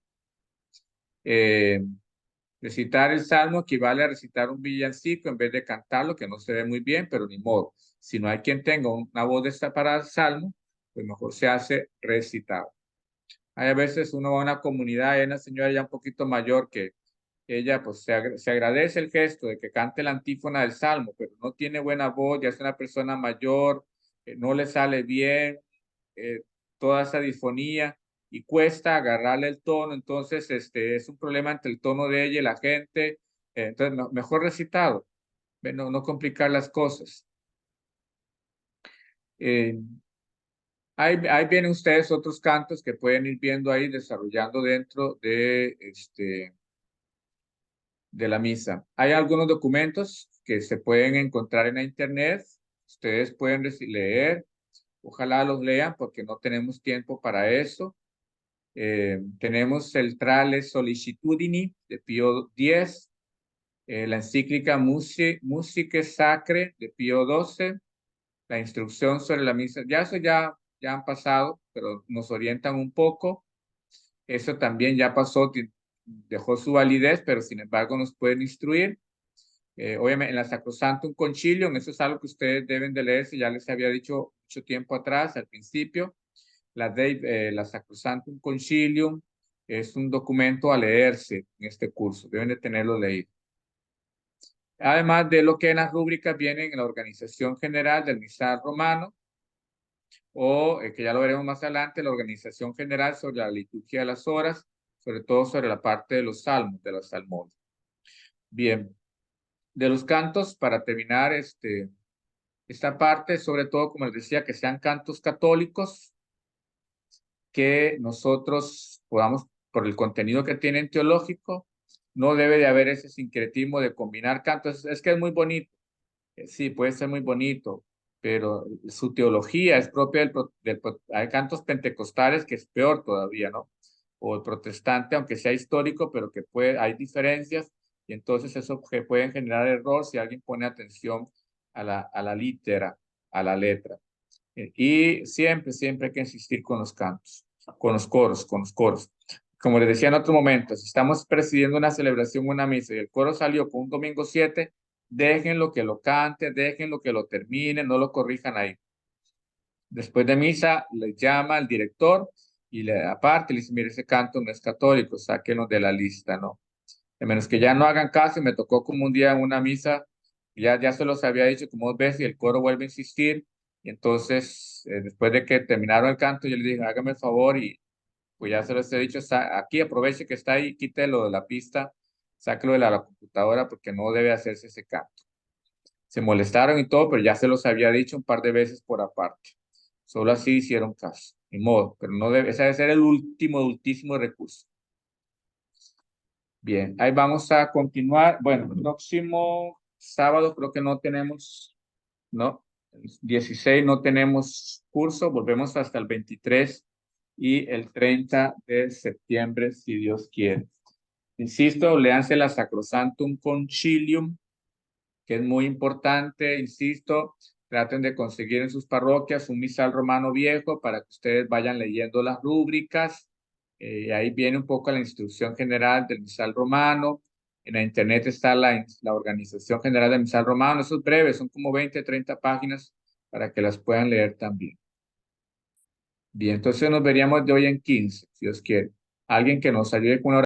Recitar el salmo equivale a recitar un villancico en vez de cantarlo, que no se ve muy bien, pero ni modo. Si no hay quien tenga una voz para el salmo, pues mejor se hace recitado. Hay a veces uno va a una comunidad, hay una señora ya un poquito mayor que ella pues se agradece el gesto de que cante la antífona del salmo, pero no tiene buena voz, ya es una persona mayor, no le sale bien toda esa disfonía y cuesta agarrarle el tono, entonces es un problema entre el tono de ella y la gente, entonces mejor recitado, no complicar las cosas. Ahí vienen ustedes otros cantos que pueden ir viendo ahí, desarrollando dentro de la misa. Hay algunos documentos que se pueden encontrar en la internet, ustedes pueden leer, ojalá los lean porque no tenemos tiempo para eso. Tenemos el Trale Sollicitudini de Pío X, la encíclica Musicae Sacrae de Pío XII, la instrucción sobre la misa. Eso ya han pasado, pero nos orientan un poco. Eso también ya pasó, dejó su validez, pero sin embargo nos pueden instruir. Obviamente en la Sacrosanctum Concilium, eso es algo que ustedes deben de leer, si ya les había dicho mucho tiempo atrás, al principio. La Sacrosanctum Concilium es un documento a leerse en este curso, deben de tenerlo leído. Además de lo que en las rúbricas vienen en la organización general del misal romano, o que ya lo veremos más adelante, la organización general sobre la liturgia de las horas, sobre todo sobre la parte de los salmos, de las salmodias. Bien, de los cantos, para terminar esta parte, sobre todo, como les decía, que sean cantos católicos, que nosotros podamos, por el contenido que tienen teológico, no debe de haber ese sincretismo de combinar cantos. Es que es muy bonito, sí, puede ser muy bonito, pero su teología es propia hay cantos pentecostales que es peor todavía, ¿no? O el protestante, aunque sea histórico, pero que hay diferencias, y entonces eso puede generar error si alguien pone atención a la litera, a la letra. Y siempre hay que insistir con los cantos, con los coros. Como les decía en otro momento, si estamos presidiendo una celebración, una misa, y el coro salió con un domingo 7, déjenlo que lo cante, déjenlo que lo termine, no lo corrijan ahí. Después de misa, le llama al director y aparte le dice, mire, ese canto no es católico, sáquenlo de la lista, ¿no? A menos que ya no hagan caso, y me tocó como un día en una misa, ya se los había dicho como 2 veces y el coro vuelve a insistir, y entonces después de que terminaron el canto, yo le dije, hágame el favor, y pues ya se los he dicho, aquí aproveche que está ahí, quítelo de la pista, sáquelo de la computadora porque no debe hacerse ese canto. Se molestaron y todo, pero ya se los había dicho un par de veces por aparte. Solo así hicieron caso, ni modo, pero no ese debe ser el ultísimo recurso. Bien, ahí vamos a continuar. Bueno, el próximo sábado creo que no tenemos, ¿no? El 16 no tenemos curso, volvemos hasta el 23 y el 30 de septiembre, si Dios quiere. Insisto, léanse la Sacrosanctum Concilium, que es muy importante, insisto, traten de conseguir en sus parroquias un misal romano viejo para que ustedes vayan leyendo las rúbricas. Ahí viene un poco la instrucción general del misal romano. En la internet está la organización general del misal romano. Eso es breve, son como 20, 30 páginas para que las puedan leer también. Bien, entonces nos veríamos de hoy en 15, si Dios quiere. Alguien que nos ayude con una